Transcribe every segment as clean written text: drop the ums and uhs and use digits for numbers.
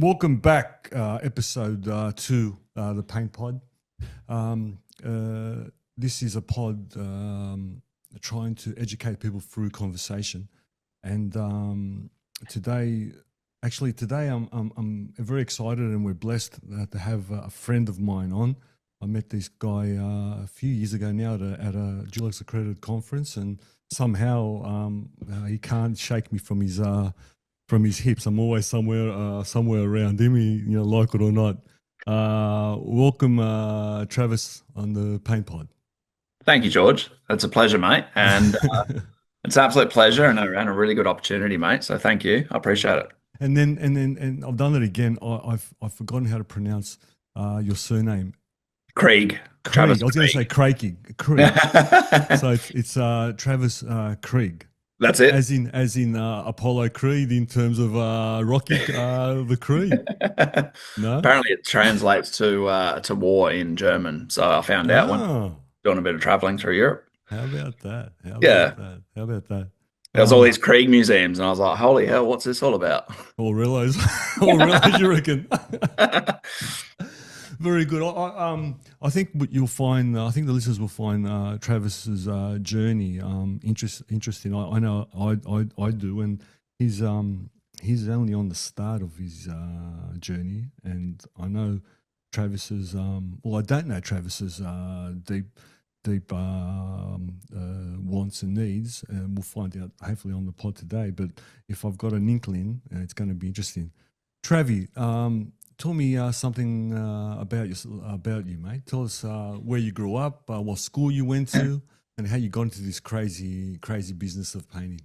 Welcome back, episode two, the Paint Pod. Um, this is a pod trying to educate people through conversation, and today, today I'm very excited, and we're blessed to have a friend of mine on. I met this guy a few years ago now at a Dulux accredited conference, and somehow he can't shake me from his hips. I'm always somewhere around him, like it or not. Welcome, Travis, on the Paint Pod. Thank you, George. It's a pleasure, mate. And it's an absolute pleasure and a really good opportunity, mate. So thank you. I appreciate it. And I've done it again. I've forgotten how to pronounce your surname. Krieg, Krieg. Travis I was going to Krieg. say Craigie. Krieg. So it's Travis Krieg. That's it. As in Apollo Creed in terms of Rocky the Creed. No. Apparently, it translates to war in German. So I found out when Oh, doing a bit of traveling through Europe. how about that? How about Yeah, that? How about that? there was all Um, these Krieg museums, and I was like, "Holy hell, what's this all about?" Or realize, or realize you reckon. Very good. I think what you'll find. I think the listeners will find Travis's journey interesting. I know I do, and he's only on the start of his journey, and I know Travis's. Well, I don't know Travis's deep wants and needs, and we'll find out hopefully on the pod today. But if I've got an inkling, it's going to be interesting. Travi, tell me something about you, mate. Tell us where you grew up, what school you went to, and how you got into this crazy business of painting.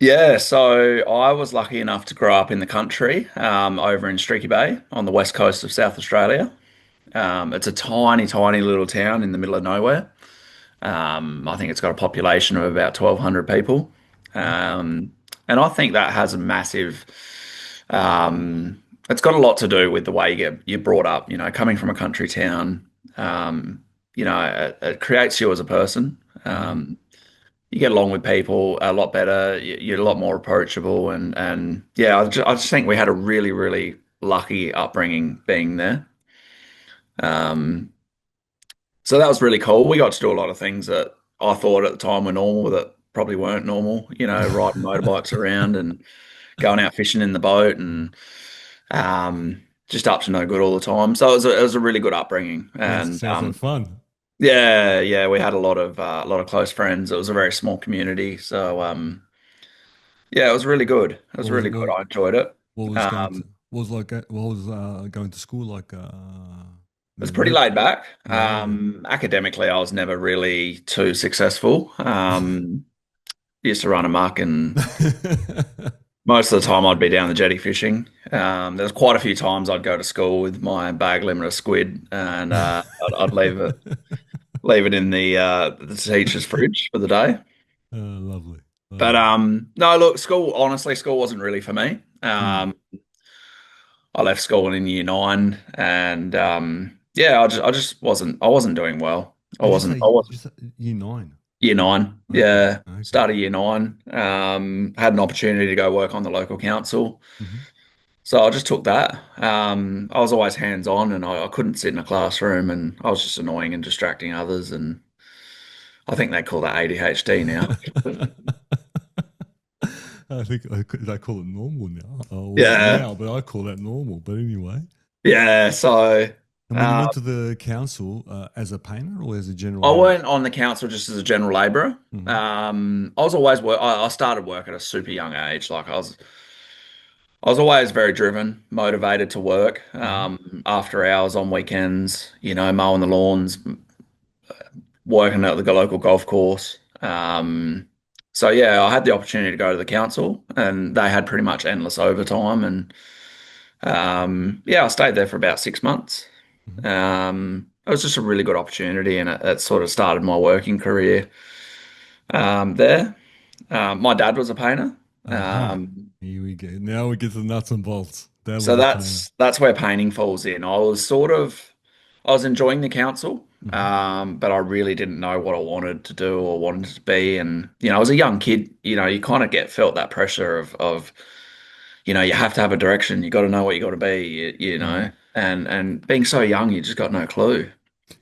Yeah, so I was lucky enough to grow up in the country, over in Streaky Bay on the west coast of South Australia. It's a tiny, tiny little town in the middle of nowhere. I think it's got a population of about 1,200 people. Um, and I think that has a massive, it's got a lot to do with the way you're brought up, coming from a country town. It creates you as a person. Mm-hmm. You get along with people a lot better. You're a lot more approachable, and yeah, I just think we had a really, really lucky upbringing being there. Um, So that was really cool. We got to do a lot of things that I thought at the time were normal that probably weren't normal, riding motorbikes around and going out fishing in the boat and just up to no good all the time. So it was a really good upbringing. And Sounds like fun. yeah, yeah, we had a lot of close friends. It was a very small community. So yeah, it was really good. It was What was really good. what, I enjoyed it. what was going to Um, what was like what was going to school like? it was pretty Work? laid back. Yeah. Academically, I was never really too successful. Used to run amok, and most of the time I'd be down the jetty fishing. There's quite a few times I'd go to school with my bag limit of squid, and I'd leave it in the teacher's fridge for the day. Lovely, But lovely. no, look, school wasn't really for me. Mm. I left school in year nine, and yeah, I wasn't doing well. I Did you wasn't. say I was just year nine? year nine. Okay, Yeah, okay. started year nine. Had an opportunity to go work on the local council. Hmm. So I just took that. I was always hands-on, and I couldn't sit in a classroom, and I was just annoying and distracting others. And I think they call that ADHD now. I think they call it normal now. Well, not Yeah, now, but I call that normal. But anyway. yeah. So And when you uh, went to the council as a painter or as a general I labourer? went on the council just as a general labourer. Hmm. I was always work. I started work at a super young age. Like I was always very driven, motivated to work. Hmm. After hours on weekends, mowing the lawns, working at the local golf course. So yeah, I had the opportunity to go to the council, and they had pretty much endless overtime. And yeah, I stayed there for about 6 months. Hmm. It was just a really good opportunity, and it sort of started my working career there. My dad was a painter. Aha. Um, Here we go. Now we get to the nuts and bolts. That So was a painter. that's where painting falls in. I was enjoying the council, Hmm. but I really didn't know what I wanted to do or wanted to be. And I was a young kid. You kind of felt that pressure of you have to have a direction. You got to know what you got to be, Mm. and being so young, you just got no clue.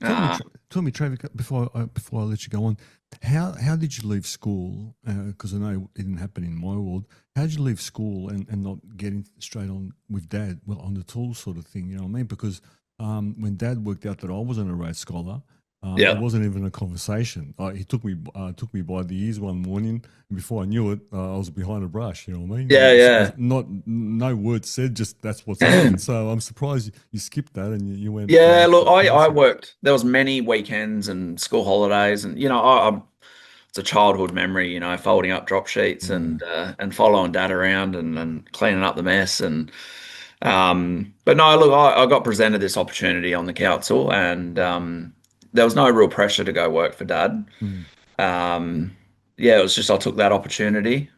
Uh, Tell me, Travis, before I let you go on, how did you leave school? Because I know it didn't happen in my world. How did you leave school and not getting straight on with dad, well, on the tools sort of thing? You know what I mean? Because when dad worked out that I wasn't a rate scholar, it yeah, wasn't even a conversation. He took me by the ears one morning, and before I knew it, I was behind a brush. You know what I mean? yeah, yeah. Not no word said, just that's what's happening. So I'm surprised you skipped that and you went Yeah, look, I painting. worked. There was many weekends and school holidays, and it's a childhood memory. Folding up drop sheets Yeah. and following dad around and cleaning up the mess. But no, look, I got presented this opportunity on the council, and there was no real pressure to go work for dad. Mm. Yeah, it was just I took that opportunity.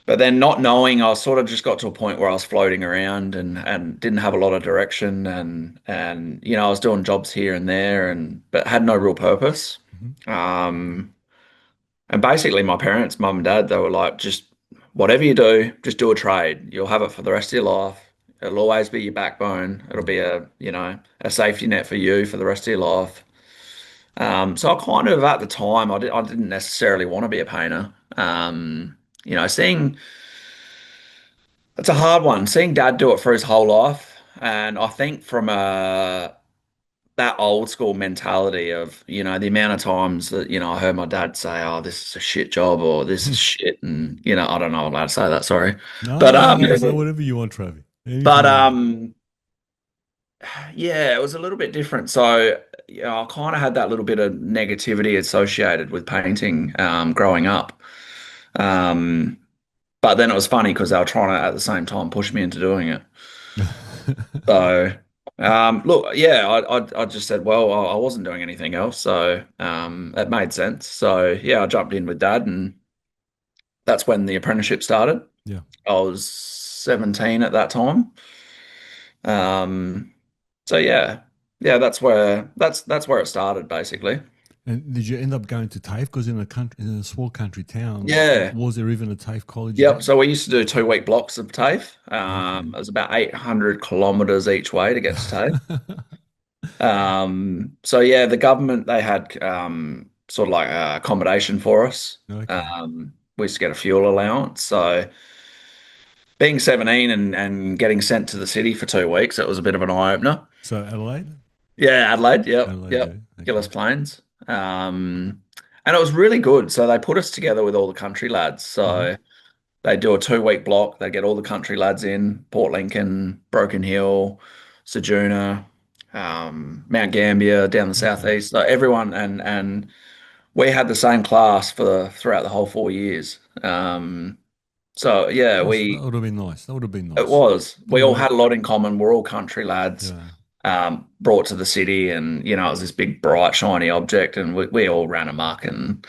But then not knowing, I sort of just got to a point where I was floating around and didn't have a lot of direction and I was doing jobs here and there and but had no real purpose. Mhm. Um, and basically my parents, mum and dad, they were like, just whatever you do, just do a trade. You'll have it for the rest of your life. It'll always be your backbone. It'll Yeah. be a safety net for you for the rest of your life. So I kind of at the time I didn't necessarily want to be a painter. Seeing It's a hard one. Seeing dad do it for his whole life, and I think from that old school mentality of, the amount of times that, I heard my dad say, "Oh, this is a shit job," or "This is shit," and I don't know if I'm allowed to say that, sorry. But No, say whatever you want, Travi. Anything but you want. yeah, it was a little bit different. So, I kind of had that little bit of negativity associated with painting growing up. Um, but then it was funny because they were trying to at the same time push me into doing it. So, look, yeah, I just said, well, I wasn't doing anything else, so it made sense. So, yeah, I jumped in with dad, and that's when the apprenticeship started. Yeah. I was 17 at that time. Um, so yeah, that's where it started, basically. And did you end up going to TAFE? Because in a small country town, Yeah. was there even a TAFE college Yep. there? So we used to do 2 week blocks of TAFE. Okay. It was about 800 kilometers each way to get to TAFE. So yeah, the government they had sort of like accommodation for us. Okay. We used to get a fuel allowance. So being 17 and getting sent to the city for 2 weeks, it was a bit of an eye opener. So Adelaide? Yeah, Adelaide. Yep, Adelaide, yep. yeah. Okay. Gillis Plains. And it was really good. So they put us together with all the country lads. Hmm. So they do a 2 week block. They get all the country lads in Port Lincoln, Broken Hill, Ceduna, Mount Gambier down the Okay. southeast. So everyone and we had the same class throughout the whole 4 years. So yeah, That would have been nice. That would have been it nice. was. We all Anyway, had a lot in common. We're all country lads, yeah. brought to the city, and it was this big, bright, shiny object, and we all ran amok and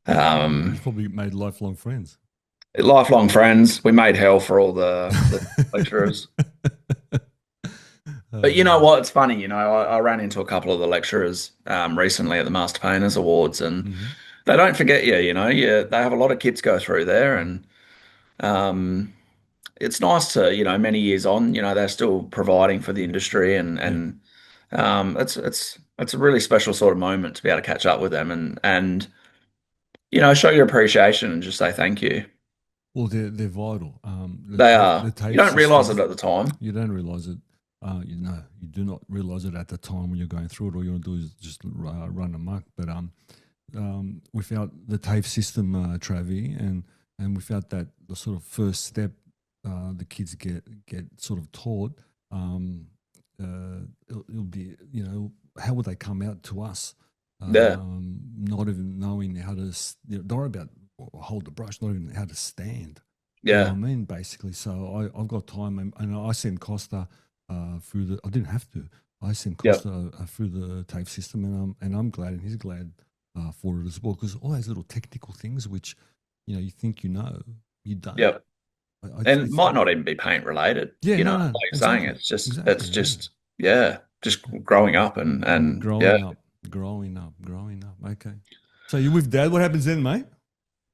You um, probably made lifelong friends. lifelong friends. We made hell for all the lecturers. But you know Uh, what? It's funny. I ran into a couple of the lecturers recently at the Master Painters Awards, and mhm. they don't forget you. They have a lot of kids go through there, and um, it's nice to, many years on, they're still providing for the industry, and Yeah. it's a really special sort of moment to be able to catch up with them and show your appreciation and just say thank you. Well, they're vital. They The are. You TAFE don't realize it system, at the time. you don't realize it. You do not realize it at the time when you're going through it. All you want to do is just run amok. But without the TAFE system, Travi, and without that the sort of first step, the kids get sort of taught. Um, it'll be, how would they come out to us? Yeah, Not even knowing how to, not about hold the brush, not even how to stand. You know what I yeah, mean? Basically, so I've got time, and I sent Costa through the. I didn't have to. I sent yeah, Costa through the TAFE system, and I'm glad, and he's glad for it as well, because all those little technical things which you think you don't. yeah. And It's might not even be paint related, yeah, no, like no, you're saying. exactly, It's exactly, yeah. just yeah, just growing up and yeah. Growing up, growing up, growing up. Okay, so you with dad? What happens then, mate?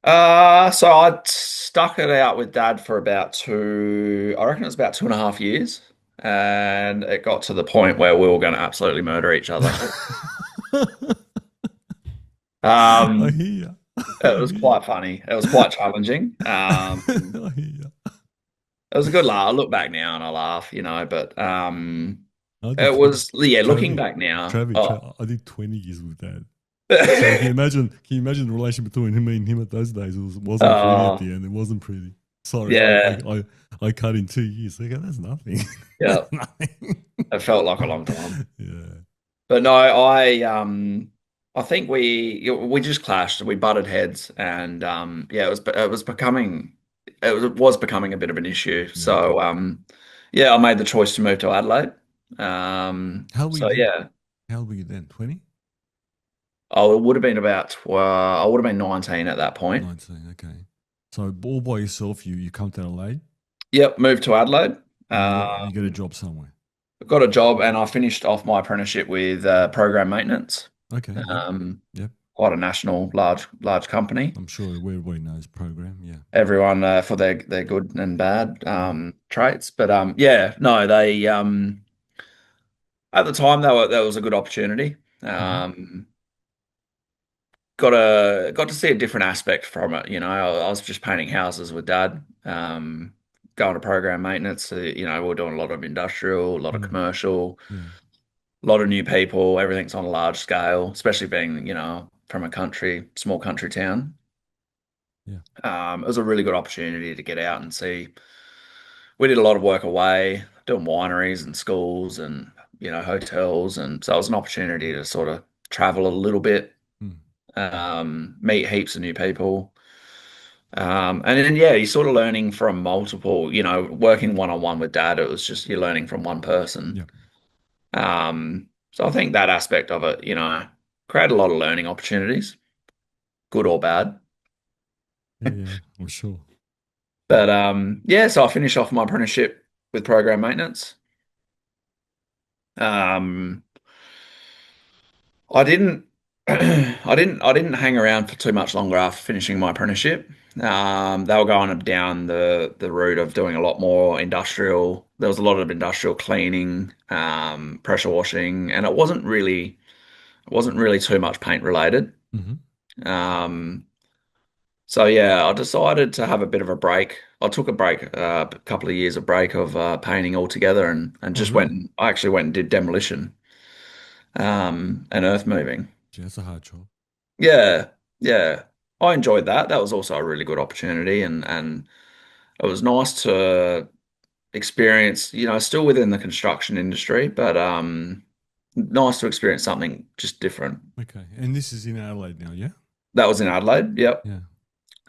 So I stuck it out with Dad for about I reckon it was about 2.5 years. And it got to the point where we were going to absolutely murder each other. I Um, hear you. it I was hear you. quite funny. It was quite challenging. I hear you. It was a good laugh. I look back now and I laugh, but I did it was, yeah, looking Travis, back now. Oh, I did 20 years with that. So can you imagine the relation between him at those days? Wasn't pretty at uh, the end. It wasn't pretty. Sorry, yeah, I cut in 2 years. Okay, that's nothing. yeah. That's nothing. It felt like a long time. Yeah. But no, I think we just clashed. We butted heads, and yeah, it was becoming a bit of an issue. Yeah. Okay. So yeah, I made the choice to move to Adelaide. How old were you So then? yeah, How old were you then? 20? it would have been I would have been 19 at that point. 19. Okay. So all by yourself, you come to Adelaide Yep, moved to Adelaide. and you get a Um, job somewhere. got a job, and I finished off my apprenticeship with program maintenance. Okay. Yep. Um, Yep. quite a national, large company. I'm sure everybody knows program. Yeah. Everyone for their good and bad Mm. traits. But yeah, no, they at the time that was a good opportunity. Hmm. Got to see a different aspect from it. I was just painting houses with Dad, going to program maintenance. So, we're doing a lot of industrial, a lot of Mm. commercial, Yeah. a lot of new people. Everything's on a large scale, especially being from a small country town. Yeah. It was a really good opportunity to get out and see. We did a lot of work away, doing wineries and schools and hotels, and so it was an opportunity to sort of travel a little bit, Mm. meet heaps of new people, and then yeah, you're sort of learning from multiple. Working one on one with Dad, it was just you're learning from one person. Yeah. So I think that aspect of it, create a lot of learning opportunities, good or bad. Yeah. Yeah. I'm sure. But yeah, so I finished off my apprenticeship with program maintenance. Um, I didn't, I didn't hang around for too much longer after finishing my apprenticeship. They were going down the route of doing a lot more industrial. There was a lot of industrial cleaning, pressure washing, and it wasn't really too much paint related. Hmm. Um, so yeah, I decided to have a bit of a break. I took a break, a couple of years of break of painting altogether, and Oh, just really? I actually went and did demolition, and earth moving. Gee, that's a hard job. Yeah, yeah. I enjoyed that. That was also a really good opportunity, and it was nice to experience, still within the construction industry, but nice to experience something just different. Okay. And this is in Adelaide now, yeah? That was in Adelaide. Yep. Yeah.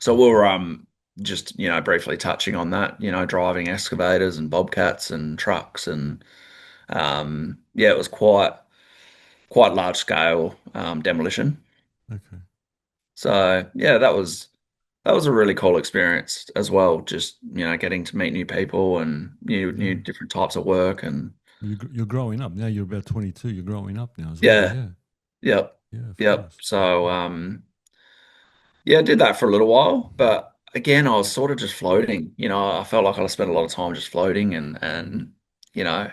So we Okay. were just, briefly touching on that, driving excavators and bobcats and trucks and yeah, it was quite large scale demolition. Okay. So yeah, that was a really cool experience as well. Just, getting to meet new people and new Yeah. different types of work and You're growing up now. You're about 22. You're growing up now as well. yeah, Yeah. yep, Yeah, of yep. course. So yeah, I did that for a little while, but again, I was sort of just floating. I felt like I spent a lot of time just floating and you know,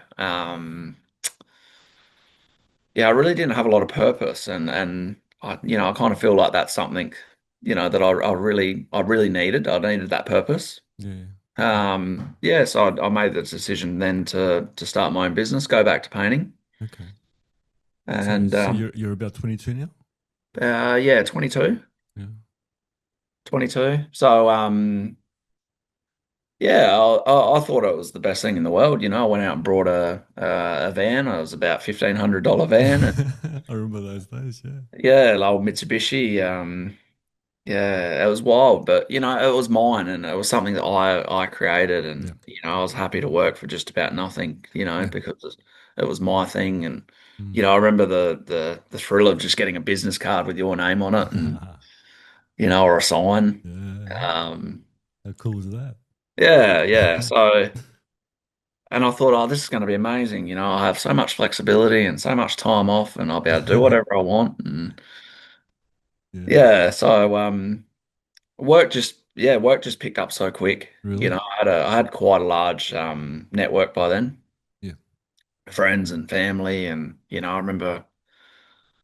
yeah, I really didn't have a lot of purpose and I kind of feel like that's something, that I really needed. I needed that purpose. Yeah. Yeah, so I made the decision then to start my own business, go back to painting, Okay. So and you're about 22 now? yeah, 22, Yeah. 22. So yeah, I thought it was the best thing in the world. I went out and brought a van. It was about $1,500 van, and I remember those days. Yeah. yeah, old Mitsubishi. Yeah, it was wild, but it was mine, and it was something that I created, Yeah. and I was happy to work for just about nothing, Yeah. because it was my thing, and Mm. I remember the thrill of just getting a business card with your name on it, and or a sign. Yeah. Um, How cool is that? yeah, yeah. So, and I thought, oh, this is going to be amazing. I have so much flexibility and so much time off, and I'll be able to do whatever I want, and Yeah. yeah. So, work just picked up so quick. You Really? know, I had quite a large network by then, Yeah. friends and family, and I remember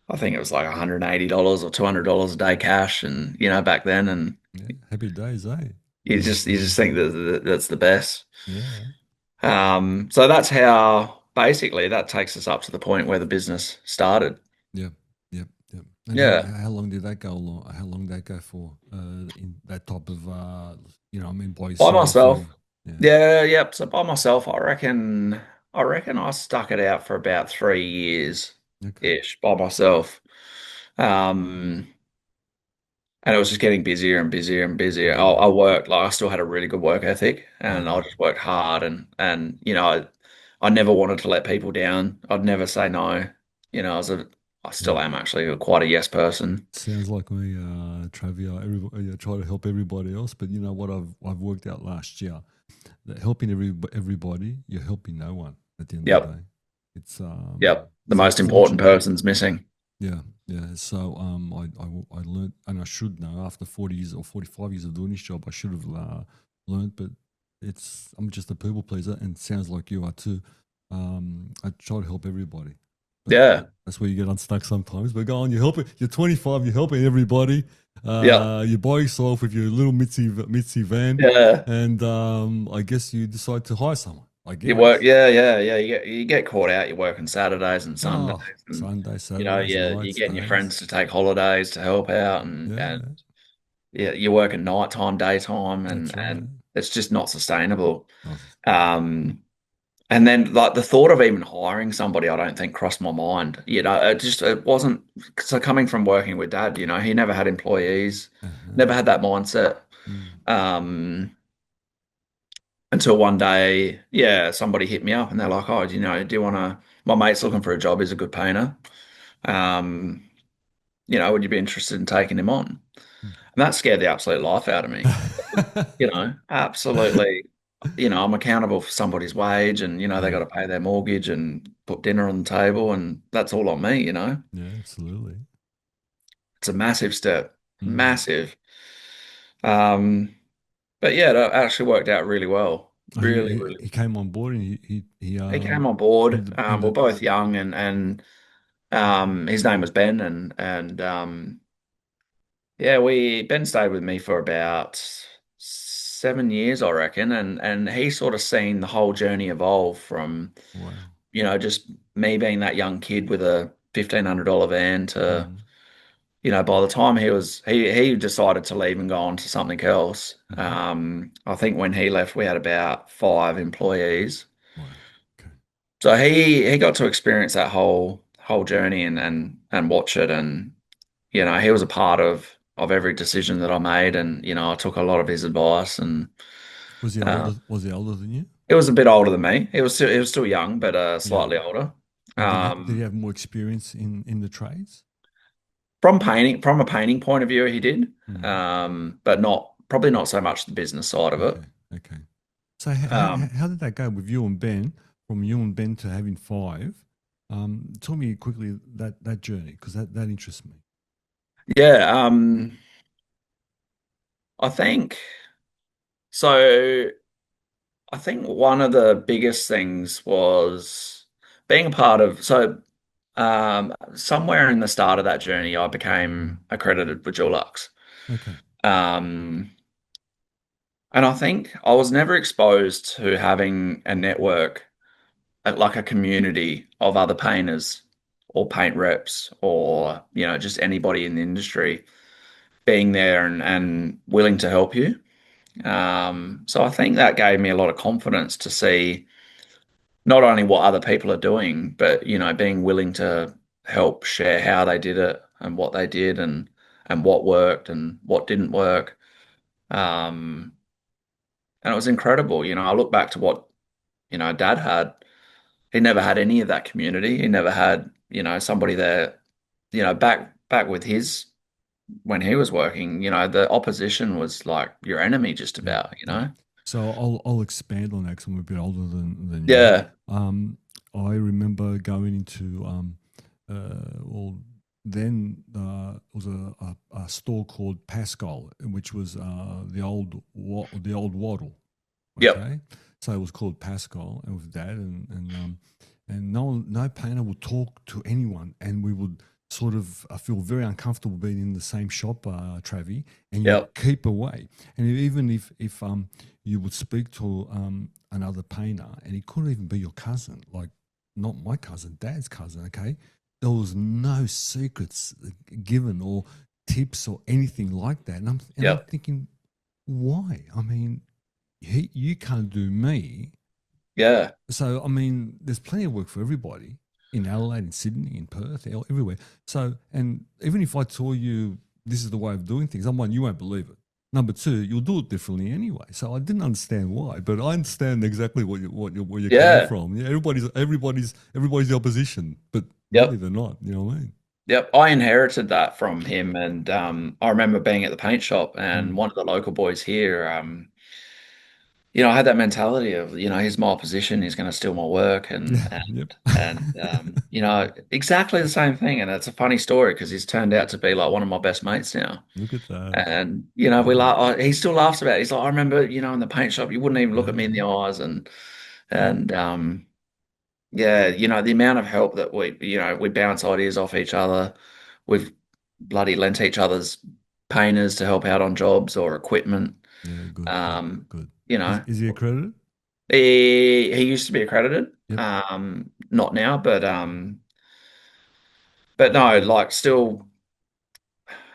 I think it was like $180 or $200 a day cash, and back then, and Yeah. Happy days, eh? you just think that that's the best. Yeah. So that's how basically that takes us up to the point where the business started. Yep. Yep. Yep. And Yeah, how long did that go along? How long did that go for? In that type of I mean, by by yourself myself. or yeah. Yeah, yep. So by myself, I reckon I stuck it out for about 3 years Okay. ish by myself. Um, and it was just getting busier and busier and busier. Yeah. I worked like I still had a really good work ethic, and Yeah. I just worked hard, and I never wanted to let people down. I'd never say no. I Yeah. still am actually quite a yes person. Sounds like me, Travia. Everybody, try to help everybody else, but you know what? I've worked out last year that helping everybody, you're helping no one at the end of the Yep, day. It's yep. The so most so what you important person's missing. yeah, yeah. So I learned, and I should know after 40 years or 45 years of doing this job, I should have learned, but I'm just a people pleaser, and it sounds like you are too. I try to help everybody, but Yeah, that's where you get unstuck sometimes. But go on, you're 25, you're helping everybody. yep, You're by yourself with your little Mitzi van, yeah. and I guess you decide to hire someone. I You work, guess. yeah, yeah, yeah. You get caught out. You're working Saturdays and Sundays, Oh, and Sunday, Saturdays, yeah, you're nights, getting your days. friends to take holidays to help out, and Yeah, yeah, you're working nighttime, daytime, and that's right. and it's just not sustainable. Nice. Um, and then like the thought of even hiring somebody, I don't think crossed my mind. It wasn't. So coming from working with dad, he never had employees, Uh-huh. never had that mindset. Mm. Um, until one day, yeah, somebody hit me up and they're like, "Oh, do you want to? My mate's looking for a job. He's a good painter. Um, would you be interested in taking him on?" And that scared the absolute life out of me. Absolutely. I'm accountable for somebody's wage, and they Yeah, got to pay their mortgage and put dinner on the table, and that's all on me. yeah, absolutely. It's a massive step, Mm. massive. Um, but yeah, that actually worked out really well. Oh, Really, really. he came on board and he He came on board. We're ended both young, and his name was Ben, and yeah, we Ben stayed with me for about 7 years, I reckon, and he sort of seen the whole journey evolve from, wow. just me being that young kid with a $1,500 van to, Mm. by the time he decided to leave and go on to something else. Hmm. I think when he left, we had about 5 employees. Wow. Okay. So he got to experience that whole journey and watch it, and he was a part of every decision that I made, and I took a lot of his advice, and uh, Was he older than you? it was a bit older than me. He was still young, but Yeah. slightly older. And did he Um, have more experience in the trades? from a painting point of view, he did, Mm. but not probably not so much the business side of it. Okay. Okay. So Um, how did that go with you and Ben? From you and Ben to having five? Tell me quickly that journey because that interests me. yeah, I think so. I think one of the biggest things was being a part of. So, somewhere in the start of that journey, I became accredited with Dulux. Okay. Um, and I think I was never exposed to having a network, like a community of other painters or paint reps or, just anybody in the industry being there and willing to help you. So I think that gave me a lot of confidence to see not only what other people are doing, but being willing to help share how they did it and what they did and what worked and what didn't work. Um, and it was incredible. I look back to what, Dad had. He never had any of that community. He never had, somebody there, back with his when he was working, the opposition was like your enemy just Yeah. Yeah. about. So I'll expand on that because I'm a bit older than you. Yeah. I remember going into well then was a store called Pascal, which was the old Waddle. Yep. Okay, so it was called Pascal, and with that, and no painter would talk to anyone, and we would sort of feel very uncomfortable being in the same shop, Travi, and you Yep. would keep away. And even if you would speak to another painter, and it could even be your cousin, like not my cousin, Dad's cousin. Okay, there was no secrets given or tips or anything like that, and I'm Yep. thinking, why? I mean, you can't do me. Yeah. So, I mean, there's plenty of work for everybody in Adelaide, in Sydney, in Perth, everywhere. So, and even if I told you this is the way of doing things, number one, you won't believe it. Number two, you'll do it differently anyway. So I didn't understand why, but I understand exactly where you're coming Yeah. from. Yeah, everybody's the opposition, but really Yep. they're not. You know what I mean? Yep. I inherited that from him, and I remember being at the paint shop, and Mm. one of the local boys here, I had that mentality of, he's my opposition, he's going to steal my work, Yeah. and Yep. exactly the same thing. And it's a funny story because he's turned out to be like one of my best mates now. Look at that. And we Yeah. laugh. He still laughs about it. He's like, I remember, in the paint shop, you wouldn't even look at me in the Yeah. eyes, Yeah. and yeah, the amount of help that we bounce ideas off each other. We've bloody lent each other's painters to help out on jobs or equipment. Yeah. Good. Good. Um, Good. you Is know, is he accredited? he used to be accredited, Yep. not now, but no, like still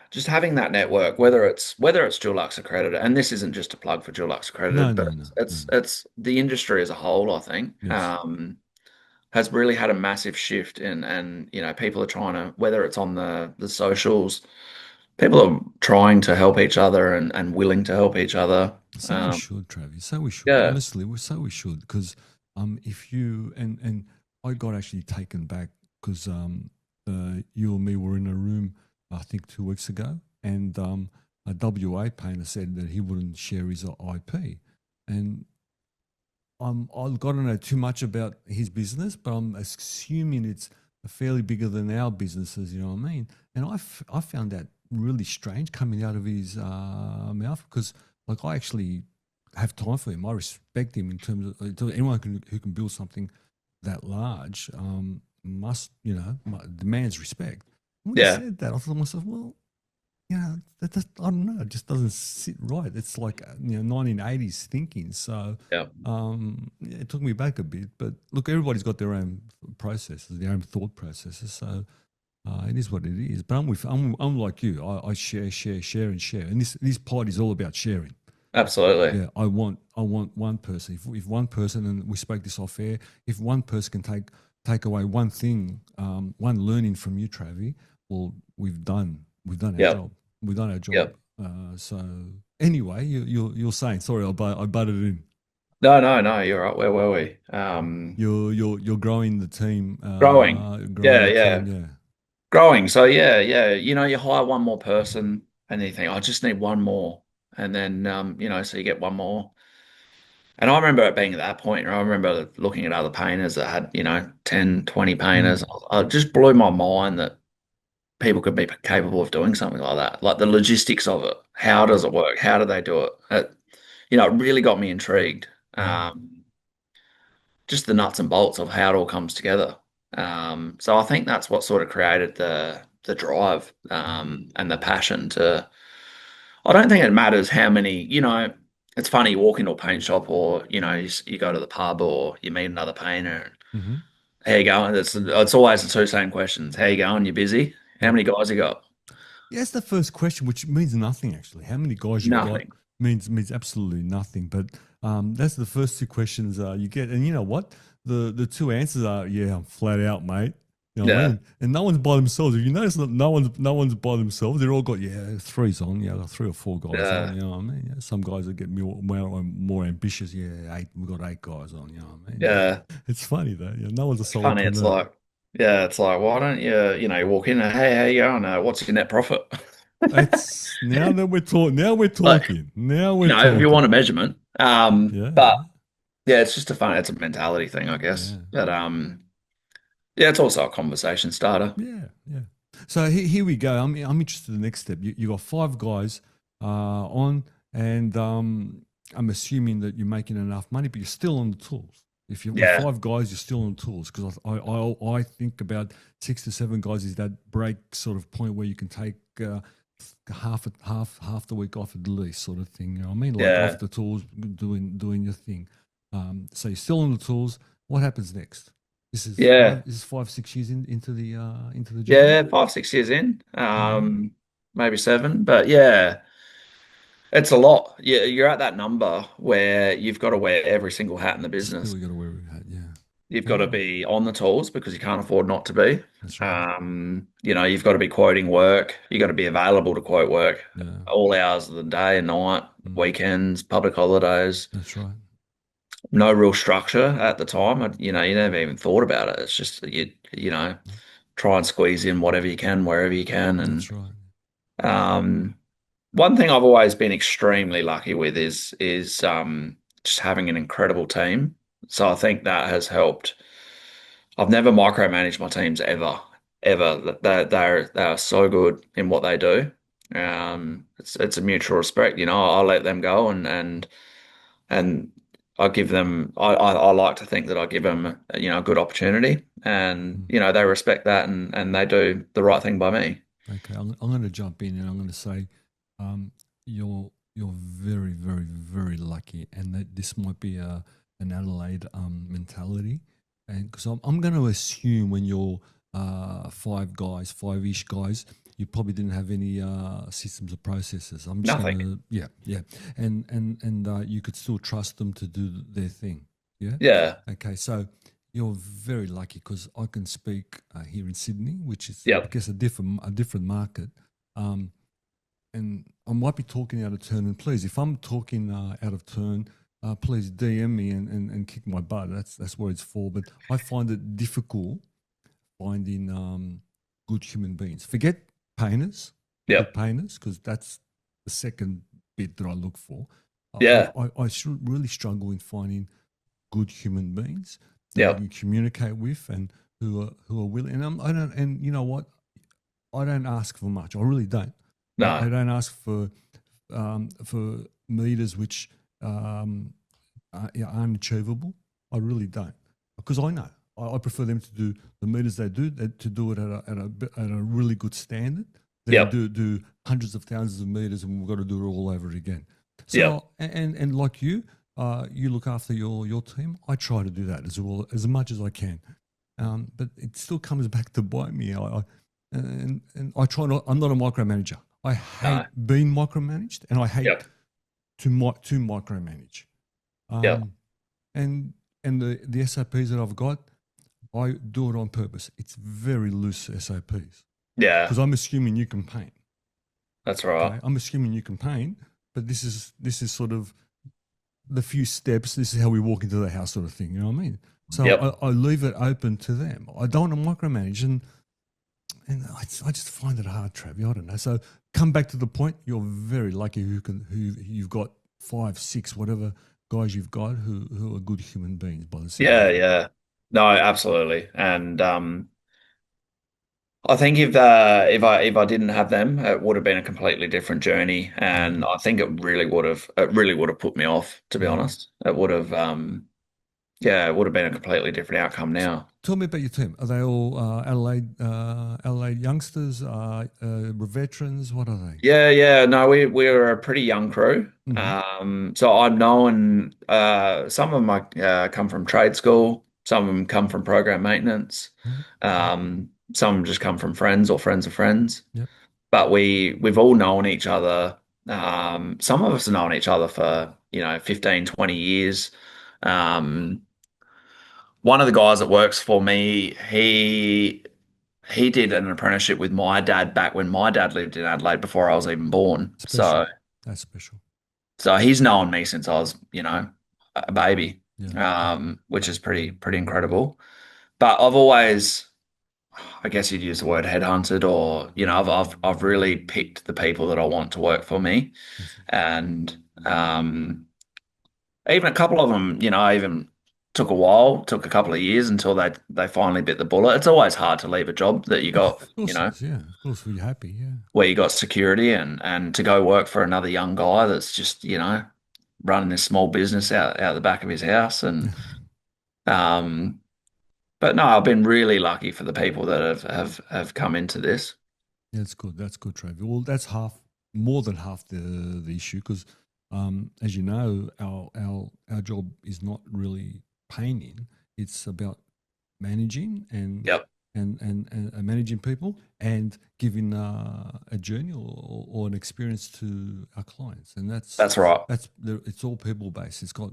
just having that network, whether it's Dulux accredited, and this isn't just a plug for Dulux No. accredited, but No. No. it's No. it's the industry as a whole, I think, Yes. has really had a massive shift in, and people are trying to, whether it's on the socials, people are trying to help each other and willing to help each other. So we Um, should, Travis. So we should. yeah, Honestly, we should because if you and I got actually taken back because you and me were in a room I think 2 weeks ago, and a WA painter said that he wouldn't share his IP, and I don't know too much about his business, but I'm assuming it's fairly bigger than our businesses. You know what I mean? And I found that really strange coming out of his mouth because like I actually have time for him. I respect him in terms of anyone who can build something that large must demands respect. When he yeah, said that, I thought to myself, well, that just, I don't know, it just doesn't sit right. It's like 1980s thinking. So yeah, yeah, it took me back a bit. But look, everybody's got their own processes, their own thought processes. So it is what it is. But I'm like you. I share, and share. And this pod is all about sharing. absolutely. Yeah, I want one person. If one person, and we spoke this off air, if one person can take away one thing, one learning from you, Travi, well, we've done our Yep, job. We've done our job. yep. So anyway, you're saying sorry, I butted in. No, no, no, you're right. Where were we? You're growing the team. Growing. Growing Yeah, the yeah. team. Yeah. Growing. So yeah, yeah. You hire one more person and then you think, I just need one more. And then so you get one more. And I remember it being at that point, and I remember looking at other painters that had, 10, 20 painters. Mm, It just blew my mind that people could be capable of doing something like that. Like the logistics of it. How yep. does it work? How do they do it? It really got me intrigued. Yeah. Just the nuts and bolts of how it all comes together. So I think that's what sort of created the drive Mm, and the passion to. I don't think it matters how many. It's funny you walk into a paint shop or you go to the pub or you meet another painter. mm-hmm. How you going? It's always the two same questions. How you going? You busy? How Yep. many guys you got? Yeah, that's the first question, which means nothing actually. How many guys you got Nothing. means absolutely nothing. But that's the first two questions you get, and you know what? The two answers are, yeah, I'm flat out, mate. You know what I Yeah, mean? And no one's by themselves. If you notice that no one's by themselves, they're all got threes on, got three or four guys on. yeah. You know what I mean? Yeah, some guys that get more ambitious. Yeah, eight. We got eight guys on. You know what I mean? Yeah, Yeah. it's funny though. Yeah, no one's a It's funny. It's solopreneur. like, yeah, it's like, why don't you walk in and, hey, how you going? What's your net profit? It's now that we're talking. Now we're Like, talking. Now we're if you want talking. a measurement. Yeah, But yeah, it's a mentality thing, I guess. yeah, But yeah, it's also a conversation starter. yeah. So here we go. I'm interested in the next step. You got five guys on, and I'm assuming that you're making enough money, but you're still on the tools. If you're with Yeah, five guys, you're still on the tools because I think about 6 to 7 guys is that break sort of point where you can take half the week off at least, sort of thing. You know what I mean? Like off yeah, the tools, doing your thing. So you're still on the tools. What happens next? This is yeah, five. This is 5 6 years into the journey. yeah. 5 6 years in, Mm-hmm. maybe 7, but yeah, it's a lot. You're at that number where you've got to wear every single hat in the business. Still, you got to wear your hat. Yeah, You've got to yeah, be on the tools because you can't afford not to be. that's right. You've got to be quoting work. You've got to be available to quote work Yeah, all hours of the day and night, mm, weekends, public holidays. that's right. No real structure at the time. You never even thought about it. It's just that try and squeeze in whatever you can, wherever you can. And That's right. um, one thing I've always been extremely lucky with is just having an incredible team. So I think that has helped. I've never micromanaged my teams ever, ever. They are so good in what they do. It's a mutual respect. I let them go and I give them. I like to think that I give them a good opportunity, and Mm. they respect that and they do the right thing by me. Okay, I'm going to jump in and I'm going to say, um, you're very, very, very lucky, and that this might be an Adelaide mentality, and because I'm going to assume when you're five guys, five-ish guys, you probably didn't have any systems or processes. I'm just going Nothing. to yeah, and you could still trust them to do their thing. Yeah. Yeah. Okay, so you're very lucky because I can speak here in Sydney, which is, I Yep. guess, a different market, um, and I might be talking out of turn. And please, if I'm talking out of turn, please DM me and kick my butt. That's what it's for. But I find it difficult finding good human beings. Forget painters, good Yep. painters, because that's the second bit that I look for. Yeah. I should really struggle in finding good human beings that you Yep. can communicate with and who are willing. And I don't. And you know what? I don't ask for much. I really don't. I No. don't ask for meters which aren't achievable. I really don't because I know I prefer them to do the meters they do to do it at a really good standard than Yep. do hundreds of thousands of meters and we've got to do it all over again. Yep. So and like you look after your team. I try to do that as well as much as I can, but it still comes back to bite me. And I try not. I'm not a micromanager. I hate No. being micromanaged, and I hate Yep. to micromanage. Yep. Um, and the SOPs that I've got, I do it on purpose. It's very loose SOPs Yeah. because I'm assuming you can paint. That's right. Okay, I'm assuming you can paint, but this is sort of the few steps. This is how we walk into the house, sort of thing. You know what I mean? So Yep. I leave it open to them. I don't want to micromanage, and I just find it hard, Travi. I don't know. So come back to the point. You're very lucky who you've got 5 6 whatever guys you've got who are good human beings by the sounds Yeah. of it. Yeah. No, absolutely. And I think if I didn't have them, it would have been a completely different journey, Yeah, and I think it really would have put me off, to be yeah. honest. It would have yeah, it would have been a completely different outcome now. Tell me about your team. Are they all Adelaide youngsters? Veterans? What are they? Yeah, yeah, no, we're a pretty young crew. Mm-hmm. So I've known some of them come from trade school, some of them come from program maintenance, Right. Yep. some of them just come from friends or friends of friends. Yep. But we've all known each other. Some of us have known each other for 15, 20 years. Um, One of the guys that works for me, he did an apprenticeship with my dad back when my dad lived in Adelaide before I was even born. Special. So That's special. so he's known me since I was, a baby, Yeah. Yeah. which is pretty incredible. But I've always, I guess you'd use the word headhunted, or I've really picked the people that I want to work for me, Yes. and even a couple of them, I even. took a while, took a couple of years until they finally bit the bullet. It's always hard to leave a job that you Yeah, got, of course it is. Yeah, of course we're happy. Yeah. where you got security and to go work for another young guy that's just, running this small business out the back of his house. And um but no, I've been really lucky for the people that have come into this. That's good. That's good, Travis. Well, that's more than half the issue because, as you know, our job is not really painting. It's about managing Yep, and managing people and giving a journey or an experience to our clients. And that's right. it's all people based. It's got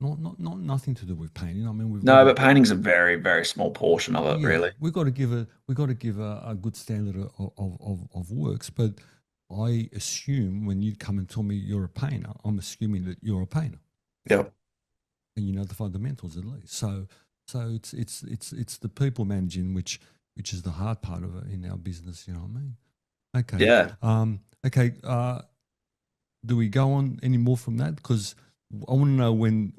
not nothing to do with painting. I mean, we've got No, to but painting's a very, very small portion of it, yeah, really. we got to give a good standard of works. But I assume when you come and tell me you're a painter, I'm assuming that you're a painter Yep. and you know the fundamentals at least. So it's the people managing which is the hard part of it in our business. You know what I mean? Okay. Yeah. Okay. Do we go on any more from that? Because I want to know when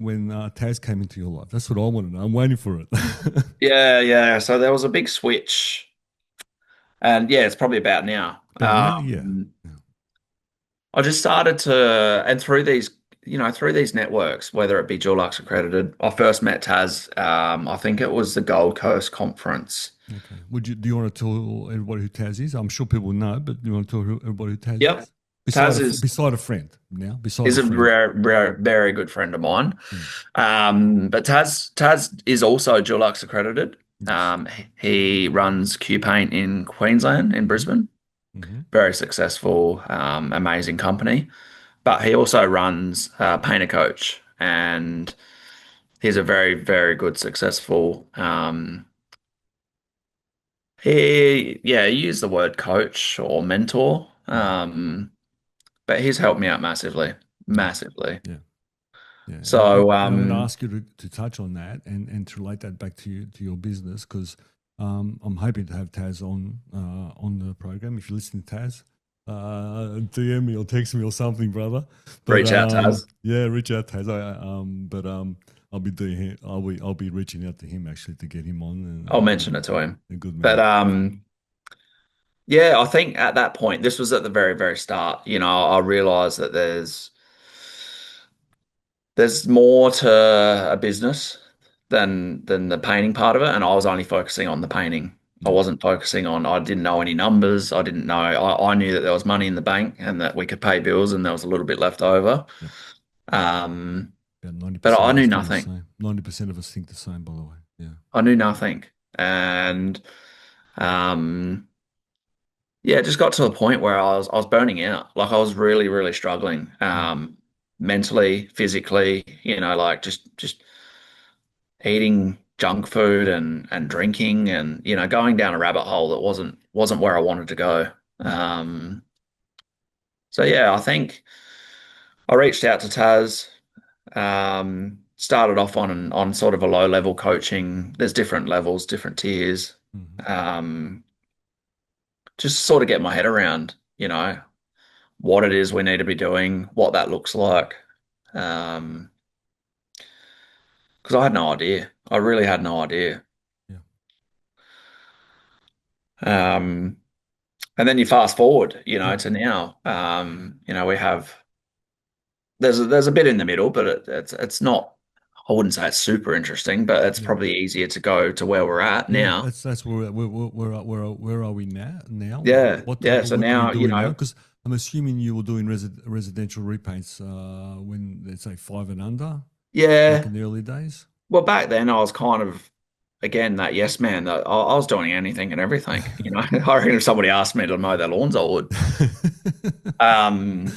Taz came into your life. That's what I want to know. I'm waiting for it. Yeah, yeah. So there was a big switch, and yeah, it's probably about now. About now, yeah. Yeah. I just started to, and through these networks, whether it be Dulux accredited, I first met Taz. I think it was the Gold Coast conference. Okay. Do you want to tell everybody who Taz is? I'm sure people know, but do you want to tell everybody who Taz Yep, is? Taz is Beside a friend now, beside is a a friend. very good friend of mine. Mm. But Taz is also Dulux accredited. Yes. He runs Q Paint in Queensland, in Mm-hmm. Brisbane. Mm-hmm. Very successful, amazing company. But he also runs Painter Coach, and he's a very, very good, successful. He used the word coach or mentor, Mm-hmm. but he's helped me out massively, Yeah. massively. Yeah. Yeah. So, And I'm going to ask you to touch on that and to relate that back to your business because I'm hoping to have Taz on the program. If you listen to Taz, DM me or text me or something, brother. But reach out to us. yeah, reach out to Taz. But I'll be doing I'll be reaching out to him actually to get him on I'll mention it to him. a good But man. yeah, I think at that point, this was at the very, very start. I realized that there's more to a business than the painting part of it, and I was only focusing on the painting. I Yeah. wasn't focusing on. I didn't know any numbers. I didn't know. I knew that there was money in the bank and that we could pay bills, and there was a little bit left over. Yep. Um, About ninety but percent I of knew us do the nothing. same. 90% of us think the same, by the way. Yeah. I knew nothing, and um, yeah, it just got to the point where I was burning out. Like I was really, really struggling, Mm. mentally, physically. Like just eating junk food and drinking and going down a rabbit hole that wasn't where I wanted to go. Yeah. Um, so yeah, I think I reached out to Taz, started off on sort of a low level coaching. There's different levels, different tiers. Hmm. Um, just sort of get my head around, what it is we need to be doing, what that looks like. Um, because I had no idea. I really had no idea. Yeah. Um, And then you fast forward, Yeah. to now. We have there's a bit in the middle, but it's not. I wouldn't say it's super interesting, but it's Yeah. probably easier to go to where we're at Yeah, now. that's where are we now? Now, Yeah, what type yeah. of So work are we now, doing now? Because I'm assuming you were doing residential repaints when let's say five and under back yeah. in the early days. Well, back then I was kind of again that yes man. That I was doing anything and everything. I reckon if somebody asked me to mow their lawns, I would. Um,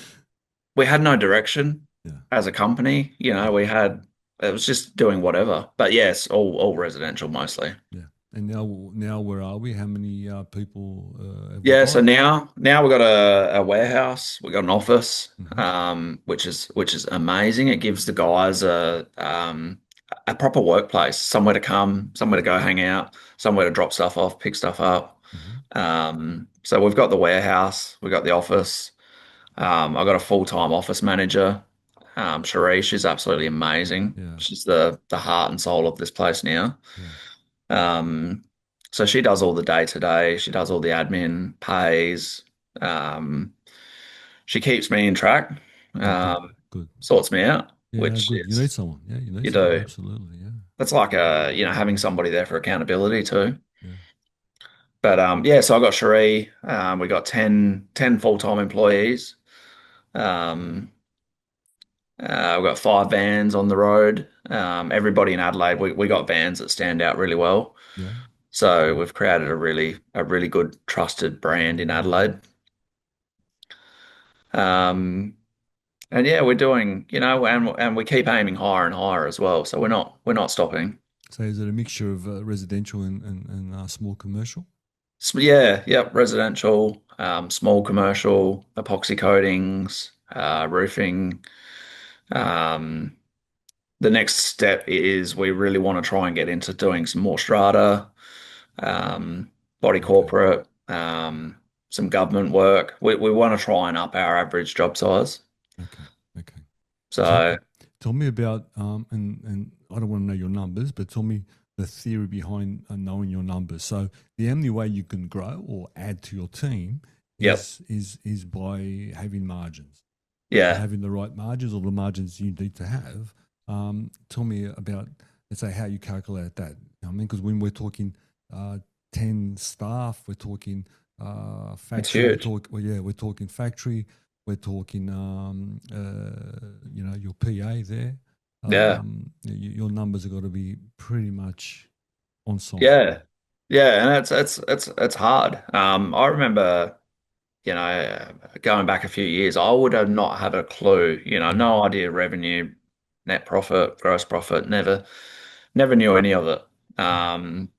we had no direction Yeah, as a company. yeah, We had it was just doing whatever. But yes, all residential mostly. yeah. And now where are we? How many people have we Yeah, so got? now we've got a warehouse, we've got an office, Hmm. which is amazing. It gives the guys a proper workplace, somewhere to come, somewhere to go hang out, somewhere to drop stuff off, pick stuff up. Hmm. So we've got the warehouse, we've got the office. I've got a full-time office manager. Cherie, she's absolutely amazing. Yeah, She's the heart and soul of this place now. yeah. Um, so she does all the day to day. She does all the admin, pays. Um, she keeps me in track, Oh, good, um, good. sorts me out, Yeah, which good. You need is someone. Yeah, you need you someone. do. Absolutely. Yeah, That's like having somebody there for accountability too. yeah, But yeah, so I got Cherie. We got 10 full-time employees. Um, we've got 5 vans on the road. Everybody in Adelaide, we got vans that stand out really well. yeah. So Okay. we've created a really good trusted brand in Adelaide. Um, and yeah, we're doing, and we keep aiming higher and higher as well. So we're not stopping. So is it a mixture of residential and small commercial? So yeah, yep, residential, small commercial, epoxy coatings, roofing. Um, the next step is we really want to try and get into doing some more strata, um, body Okay. corporate, some government work. We want to try and up our average job size. Okay. Okay. Tell, So tell me about and I don't want to know your numbers, but tell me the theory behind knowing your numbers. So the only way you can grow or add to your team yep, is by having margins and yeah, having the right margins or the margins you need to have. Tell me about, let's say, how you calculate that. I mean, because when we're talking uh, 10 staff, we're talking it's factory. huge. We're talking factory. We're talking, your PA there. Yeah, Your numbers have got to be pretty much on site. yeah, yeah, and it's hard. I remember, going back a few years, I would have not had a clue. Yeah. No idea revenue, net profit, gross profit. Never knew any of it. Um,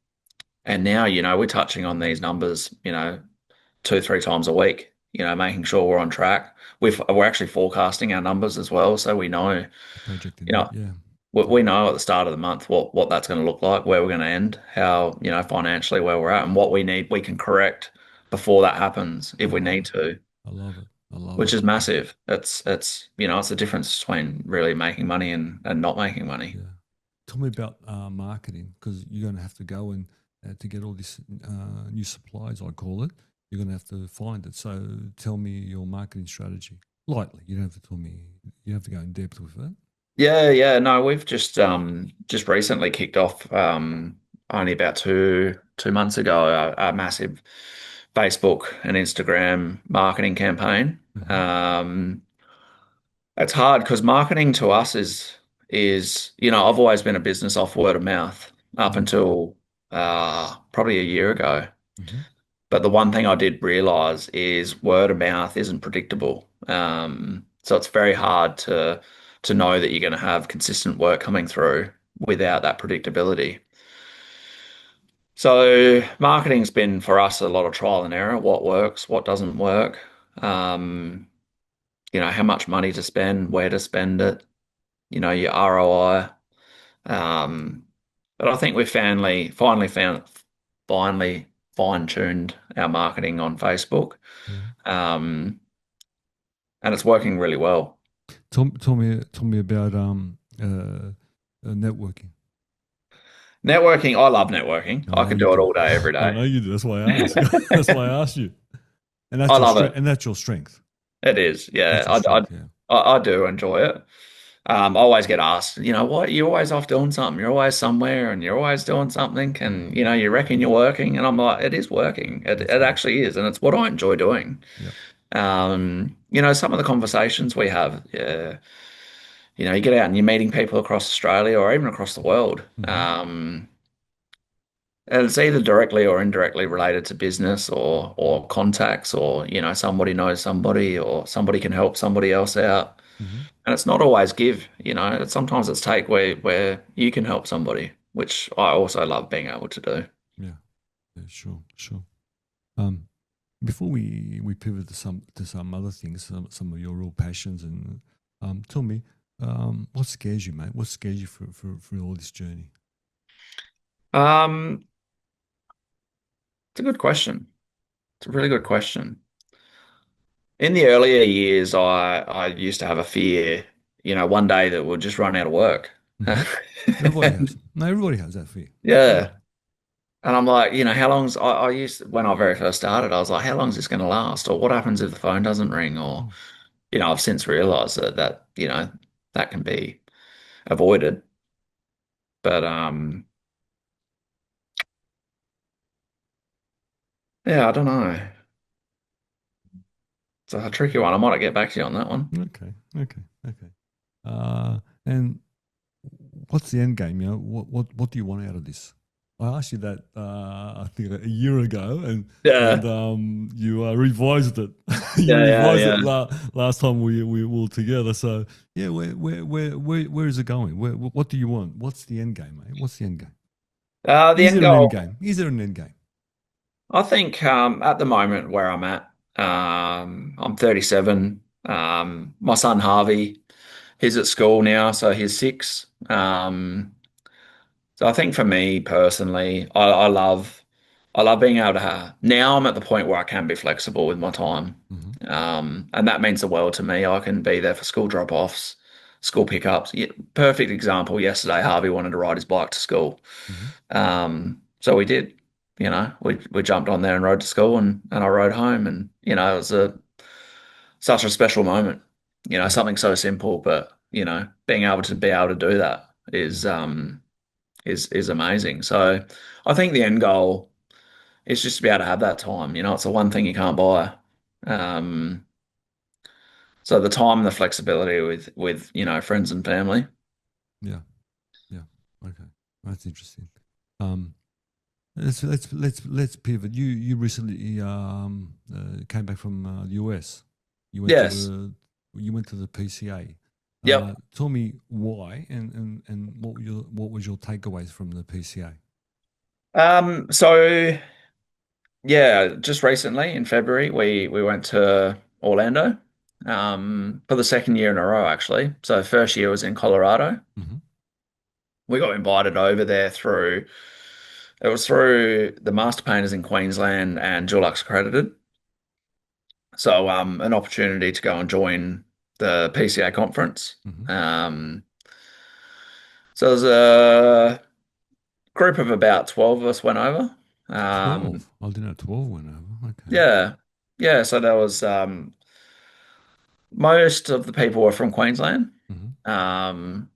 and now, we're touching on these numbers, 2, 3 times a week. Making sure we're on track. We're actually forecasting our numbers as well, so we know, Projecting you that. know, Yeah. we, Yeah. we know at the start of the month what that's going to look like, where we're going to end, how, financially where we're at, and what we can correct before that happens if I we love need it. to, I love it. I love which it. is massive. It's the difference between really making money and not making money. Yeah. Tell me about marketing because you're going to have to go and to get all this new supplies, I call it. You're going to have to find it. So tell me your marketing strategy lightly. You don't have to tell me. You have to go in depth with it. Yeah, yeah, no, we've just recently kicked off only about two months ago a massive Facebook and Instagram marketing campaign. Hmm. Um, it's hard because marketing to us is I've always been a business off word of mouth up Yeah. until probably a year ago. Hmm. But the one thing I did realize is word of mouth isn't predictable. So it's very hard to know that you're going to have consistent work coming through without that predictability. So marketing's been for us a lot of trial and error. What works, what doesn't work. Um, how much money to spend, where to spend it. Your ROI. Um, but I think we've finally fine-tuned our marketing on Facebook. Yeah. Um, and it's working really well. Tell me about networking. Networking, I love networking. I I know could you do it do. all day, every I day. know you do. That's why I ask. That's why I asked you. And I that's your love strength. it. And that's your strength. It is, yeah. That's your strength. Yeah. I do enjoy it. I always get asked, what, you're always off doing something. You're always somewhere and you're always doing something. And, you reckon you're working. And I'm like, it is working. It, That's it right. actually is. And it's what I enjoy doing. Yeah. Some of the conversations we have, yeah, you get out and you're meeting people across Australia or even across the world. Hmm. And it's either directly or indirectly related to business or contacts or, somebody knows somebody or somebody can help somebody else out. Hmm. And it's not always give. Sometimes it's take where you can help somebody, which I also love being able to do. Yeah. Yeah. Sure. Sure. Um, Before we pivot to some other things, some of your real passions, and tell me, what scares you, mate? What scares you for all this journey? Um, it's a good question. It's a really good question. In the earlier years, I used to have a fear, one day that we'll just run out of work. Hmm. Everybody has. No, everybody has that fear. Yeah. Everybody. And I'm like, how long's I used when I very first started, I was like, how long is this going to last? Or what happens if the phone doesn't ring? Or, Mm. I've since realized that can be avoided. But yeah, I don't know. It's a tricky one. I might get back to you on that one. Okay, okay, okay. And what's the end game? What do you want out of this? I asked you that I think a year ago, and Yeah. you revised it. You Yeah, yeah, revised yeah. it last time we were together. So yeah, where is it going? What do you want? What's the end game, mate? What's the end game? The Is end there an end goal, game? Is there an end game? I think at the moment where I'm at, I'm 37. My son Harvey, he's at school now, so he's 6. So I think for me personally, I love being able to have, now I'm at the point where I can be flexible with my time. Hmm. And that means the world to me. I can be there for school drop-offs, school pickups. Yeah, perfect example. Yesterday, Harvey wanted to ride his bike to school. Hmm. So we did. We jumped on there and rode to school, and I rode home, and it was such a special moment. Yeah, Something so simple, but being able to do that yeah, is amazing. So I think the end goal is just to be able to have that time. It's the one thing you can't buy. Um, so the time and the flexibility with friends and family. yeah, yeah. Okay, that's interesting. Um, let's pivot. You recently came back from the US. You went to Yes. the PCA. Yep. Tell me why and what was your takeaways from the PCA? So yeah, just recently in February we went to Orlando for the second year in a row actually. So first year was in Colorado. Hmm. We got invited over there through the Master Painters in Queensland and Dulux accredited. So an opportunity to go and join the PCA conference. Hmm. Um, so there's a group of about 12 of us went over. Um, 12. I didn't know 12 went over. Okay. yeah, yeah. So there was most of the people were from Queensland. Hmm. Um,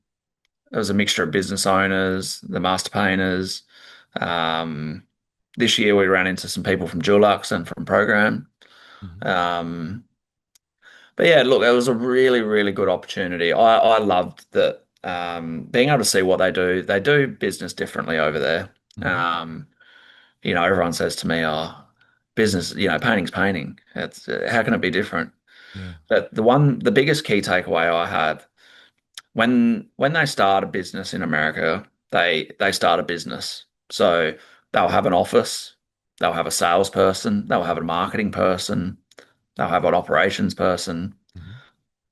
there was a mixture of business owners, the master painters. Um, this year we ran into some people from Dulux and from Program. Hmm. Um, but yeah, look, it was a really, really good opportunity. I loved that being able to see what they do. They do business differently over there. Hmm. Um, everyone says to me, "Oh, business, painting's painting. It's how can it be different?" Yeah. But the biggest key takeaway I had when they start a business in America, they start a business. So they'll have an office, they'll have a salesperson, they'll have a marketing person, they'll have an operations person. Hmm.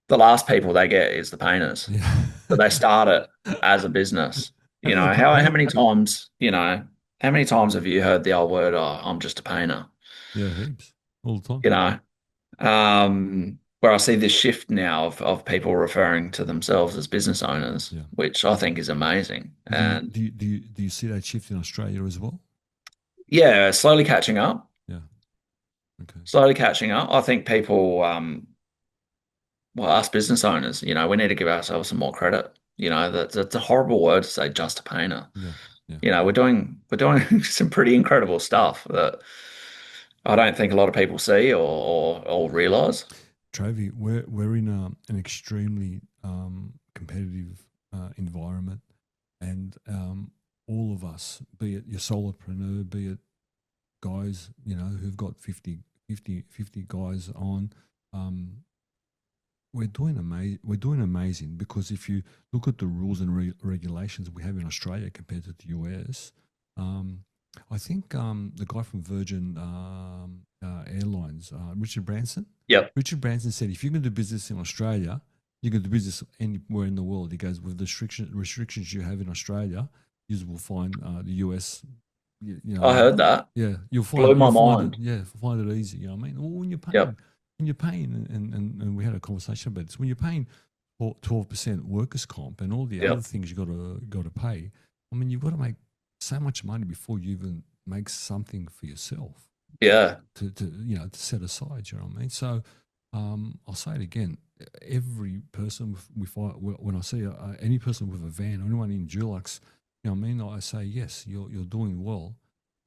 The last people they get is the painters. Yeah. But they start it as a business. How You do they know, pay? how many times have you heard the old word, "Oh, I'm just a painter," Yeah, heaps all the time. you know? Where I see this shift now of people referring to themselves as business owners, Yeah. which I think is amazing. Do you And see that shift in Australia as well? yeah, slowly catching up, Yeah. Okay. slowly catching up. I think people, well, us business owners, we need to give ourselves some more credit. That's a horrible word to say, just a painter. Yeah. Yeah. We're doing some pretty incredible stuff that I don't think a lot of people see or realize. Travi, we're in an extremely competitive environment, and all of us, be it your solopreneur, be it guys, who've got 50 guys on, um, we're doing amazing because if you look at the rules and regulations we have in Australia compared to the US, um, I think the guy from Virgin Airlines, Yep. Richard Branson said if you can do business in Australia, you can do business anywhere in the world. He goes with the restrictions you have in Australia, you will find the US. I heard that. Yeah, Blew my you'll find it. mind. Yeah, find it easy. You know what I mean? Or Yep. when you're paying, and we had a conversation about this. When you're paying 12% workers' comp and all the other Yep. things you got to pay. I mean, you've got to make so much money before you even make something for yourself Yeah. to to set aside. You know what I mean? So I'll say it again. Every person when I see any person with a van, anyone in Dulux, you know what I mean, I say yes, you're doing well.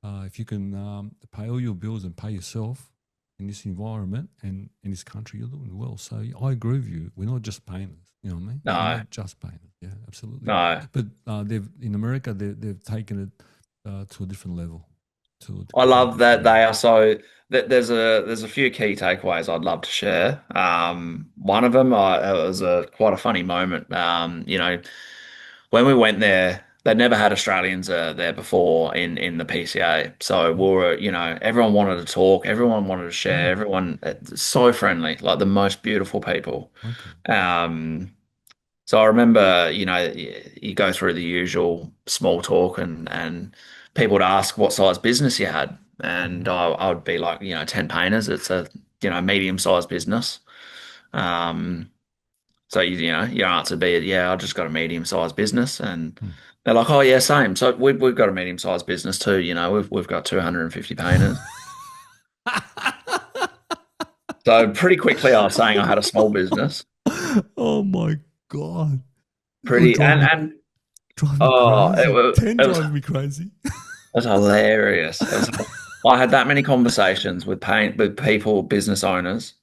If you can pay all your bills and pay yourself in this environment and in this country, you're doing well. So I agree with you. We're not just painters. You know what I mean? We're No, not just painters. Yeah, absolutely. no. But they've in America they've taken it to a different level, to a I completely love that different they level. are so that there's a few key takeaways I'd love to share. One of them it was a quite a funny moment. When we went there, they'd never had Australians there before in the PCA. So we were, everyone wanted to talk, everyone wanted to share, Mm, everyone so friendly, like the most beautiful people. okay. Um, so I remember, you go through the usual small talk and people would ask what size business you had. And Hmm. I would be like, 10 painters. It's a, medium-sized business. Um, so your answer would be, yeah, I just got a medium-sized business. And Mm. they're like, oh yeah, same. So we've got a medium-sized business too. We've got 250 painters. So pretty quickly I was saying I had a small business. Oh my god! It would Pretty and drive me oh, crazy. Ten it was drives me crazy. It was hilarious. I had that many conversations with people, business owners,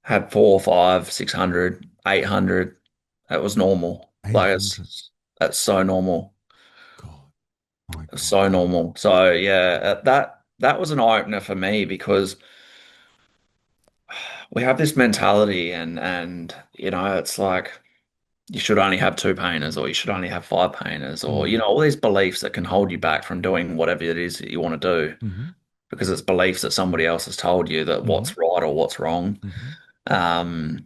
had four, five, 600, 800. That was normal. Eight Like hundred. it's that's so normal. God, my It's God. so normal. So yeah, that was an eye opener for me because we have this mentality and it's like you should only have two painters or you should only have five painters or Mm. all these beliefs that can hold you back from doing whatever it is that you want to do. Hmm. Because it's beliefs that somebody else has told you that Hmm. what's right or what's wrong. Hmm. Um,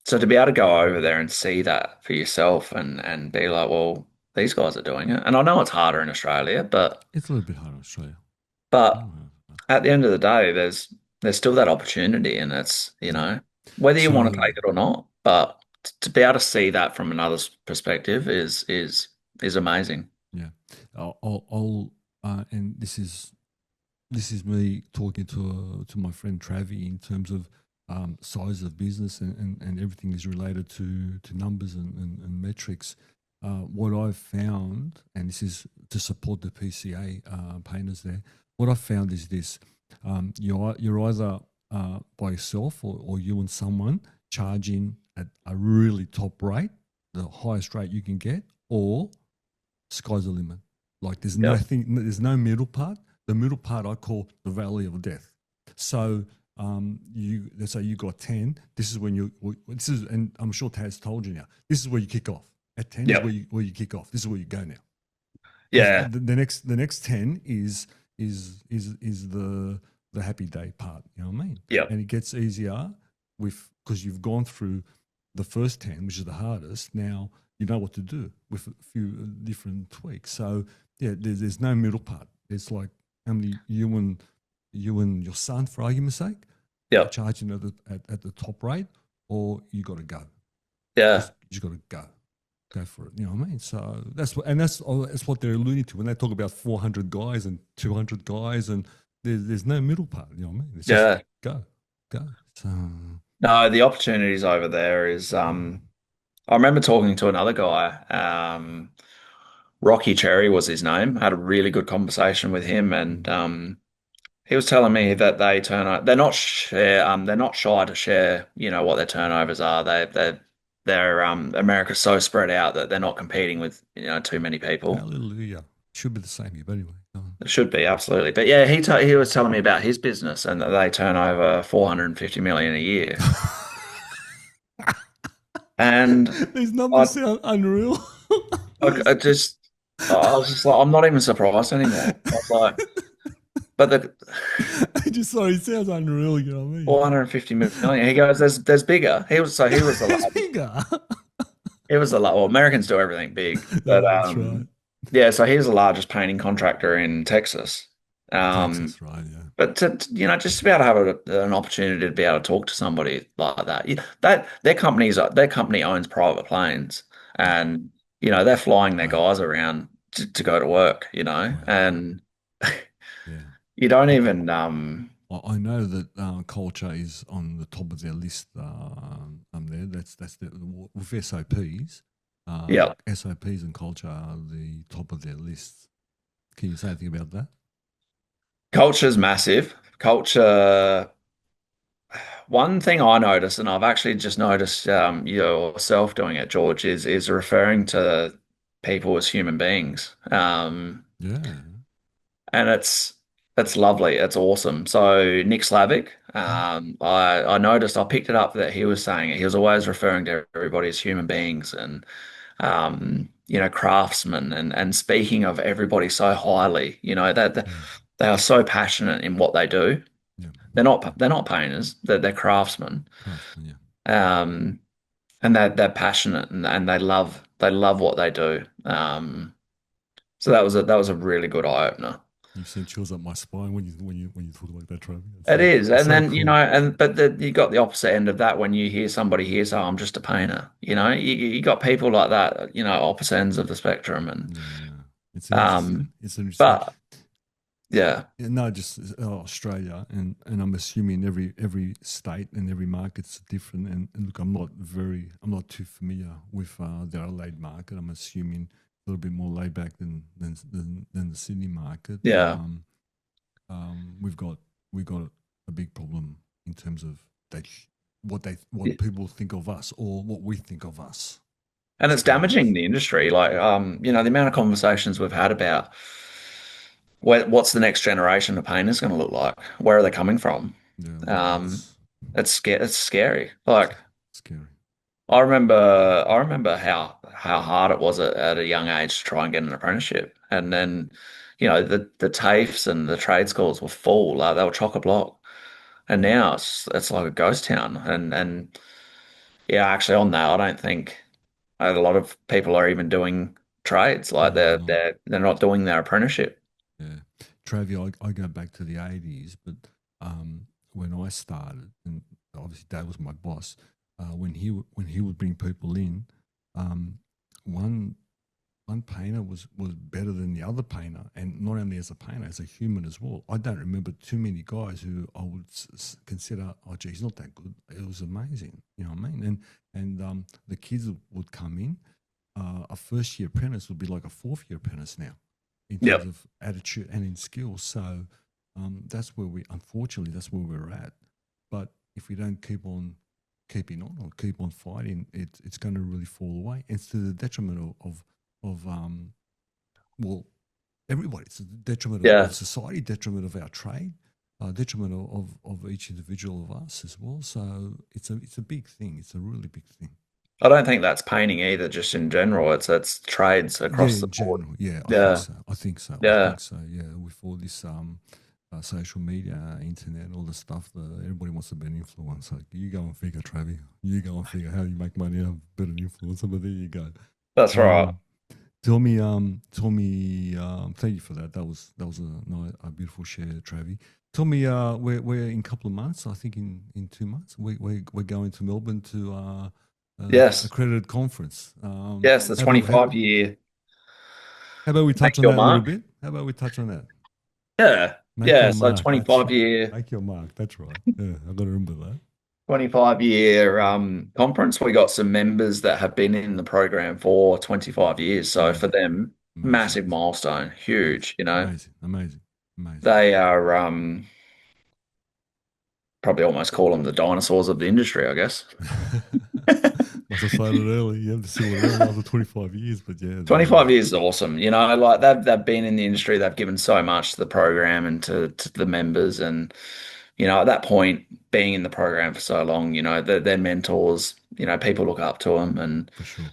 so to be able to go over there and see that for yourself and be like, well, these guys are doing it. And I know it's harder in Australia, but It's a little bit hard in Australia. but Oh, at the end of the day, there's still that opportunity, and it's yeah. whether you want to So take it or not. But to be able to see that from another's perspective is amazing. yeah, and this is me talking to my friend Travi in terms of size of business and everything is related to numbers and metrics. What I've found, and this is to support the PCA painters there, what I've found is this: you're either by yourself or you and someone charging at a really top rate, the highest rate you can get, or sky's the limit. Like Yep. there's no middle part. The middle part I call the valley of death. So you let's say you got 10. This is when this is, and I'm sure Taz told you now. This is where you kick off. At 10 is Yep. where you kick off. This is where you go now. Because Yeah. the next 10 is the happy day part. You know what I mean? Yep. And it gets easier because you've gone through the first 10, which is the hardest. Now you know what to do with a few different tweaks. So yeah, there's no middle part. It's like how many you and your son, for argument's sake, are Yep. charging at the top rate, or you got to go. Yeah. You got to go for it. You know what I mean? So that's what they're alluding to when they talk about 400 guys and 200 guys, and there's no middle part. You know what I mean? It's just Yeah. go. So No, the opportunities over there is I remember talking to another guy, Rocky Cherry was his name. I had a really good conversation with him and he was telling me that they're not shy to share, what their turnovers are. They're America's so spread out that they're not competing with, too many people. hallelujah. Should be the same here, but anyway. Go on. It should be absolutely. But yeah, he was telling me about his business and that they turn over 450 million a year. And These I numbers sound unreal. I just, I was just like, I'm not even surprised anymore. I was like, but the Sorry, it sounds unreal. You know what I mean? 450 million, he goes, there's bigger. He was the It's largest. bigger. He was the well, Americans do everything big, but Yeah, that's right. yeah. So he's the largest painting contractor in Texas, It takes Um, us, right? Yeah. but just to be able to have an opportunity to be able to talk to somebody like that, their company owns private planes, Yeah. and they're flying their Wow. guys around to go to work, Wow. and Yeah. you don't I, even I know that culture is on the top of their list. There, that's with SOPs. yeah. SOPs and culture are the top of their list. Can you say anything about that? Culture's massive. Culture. One thing I noticed, and I've actually just noticed yourself doing it, George, is referring to people as human beings. Yeah. And it's lovely. It's awesome. So Nick Slavic, Mm. I noticed, I picked it up that he was saying it. He was always referring to everybody as human beings and craftsmen and speaking of everybody so highly. That Mm. they are so passionate in what they do. Yeah. Yeah. They're not painters. They're craftsmen. Craftsman. Yeah. Um, and they're passionate and they love what they do. So that was a really good eye opener. You send chills up my spine when you talk like that, Travis. It is, It's and so then cool. you got the opposite end of that when you hear somebody hears, "Oh, I'm just a painter." You got people like that, opposite ends of the spectrum, and Yeah. It's interesting. um, It's interesting. but yeah, Yeah, no, just Australia, and I'm assuming every state and every market's different. And look, I'm not too familiar with the Adelaide market. I'm assuming a little bit more laid back than the Sydney market. yeah, We've got a big problem in terms of they yeah. what people think of us or what we think of us And as it's damaging painters. the industry. Like, the amount of conversations we've had about what's the next generation of painters going to look like? Where are they coming from? Yeah, what Um, else? it's scary. It's Like, scary. I remember how hard it was at a young age to try and get an apprenticeship, and then, the TAFEs and the trade schools were full, like they were chock a block, and Mm. now it's like a ghost town, and yeah, actually on that, I don't think a lot of people are even doing trades, like No, they're they're not. they're they're not doing their apprenticeship. Yeah, Travi, I go back to the '80s, but when I started, and obviously Dad was my boss, when he would bring people in, um, one one painter was better than the other painter, and not only as a painter, as a human as well. I don't remember too many guys who I would consider, oh, gee, he's not that good. It was amazing, you know what I mean? And the kids would come in. A first year apprentice would be like a fourth year apprentice now in terms Yep. of attitude and in skills. So that's where unfortunately, that's where we're at. But if we don't keep on keeping on or keep on fighting, it's going to really fall away. It's to the detriment of well, everybody. It's a detriment of Yeah. society, detriment of our trade, detriment of each individual of us as well. So it's a big thing. It's a really big thing. I don't think that's painting either, just in general. It's trades Yeah, across the in board. general, yeah, I think Yeah. so. I think so. I Yeah. think so. Yeah, with all this social media, internet, all the stuff, everybody wants to be an influencer. You go and figure, Travi. You go and figure how you make money out of being an influencer. But there you go. That's right. Um, thank you for that. That was a beautiful share, Travi. Tell me, we're in a couple of months. I think in 2 months, we're going to Melbourne to Yes. accredited conference. Yes, the How about 25 year how about we make touch on your that a little mark. bit? How about we touch on that? Yeah. Make Yeah. your So mark. That's 25 right. year Make your mark. That's right. Yeah, I got to remember that. 25 year conference. We got some members that have been in the program for 25 years. So for Amazing, them, amazing, massive milestone, amazing, huge. amazing, amazing, amazing. They are probably almost call them the dinosaurs of the industry, I guess. Must have started early. You have to still around after 25 years, but yeah, they're 25 years is awesome. Like they've been in the industry, they've given so much to the program and to the members. And, at that point, being in the program for so long, they're mentors, people look up to them. And for sure,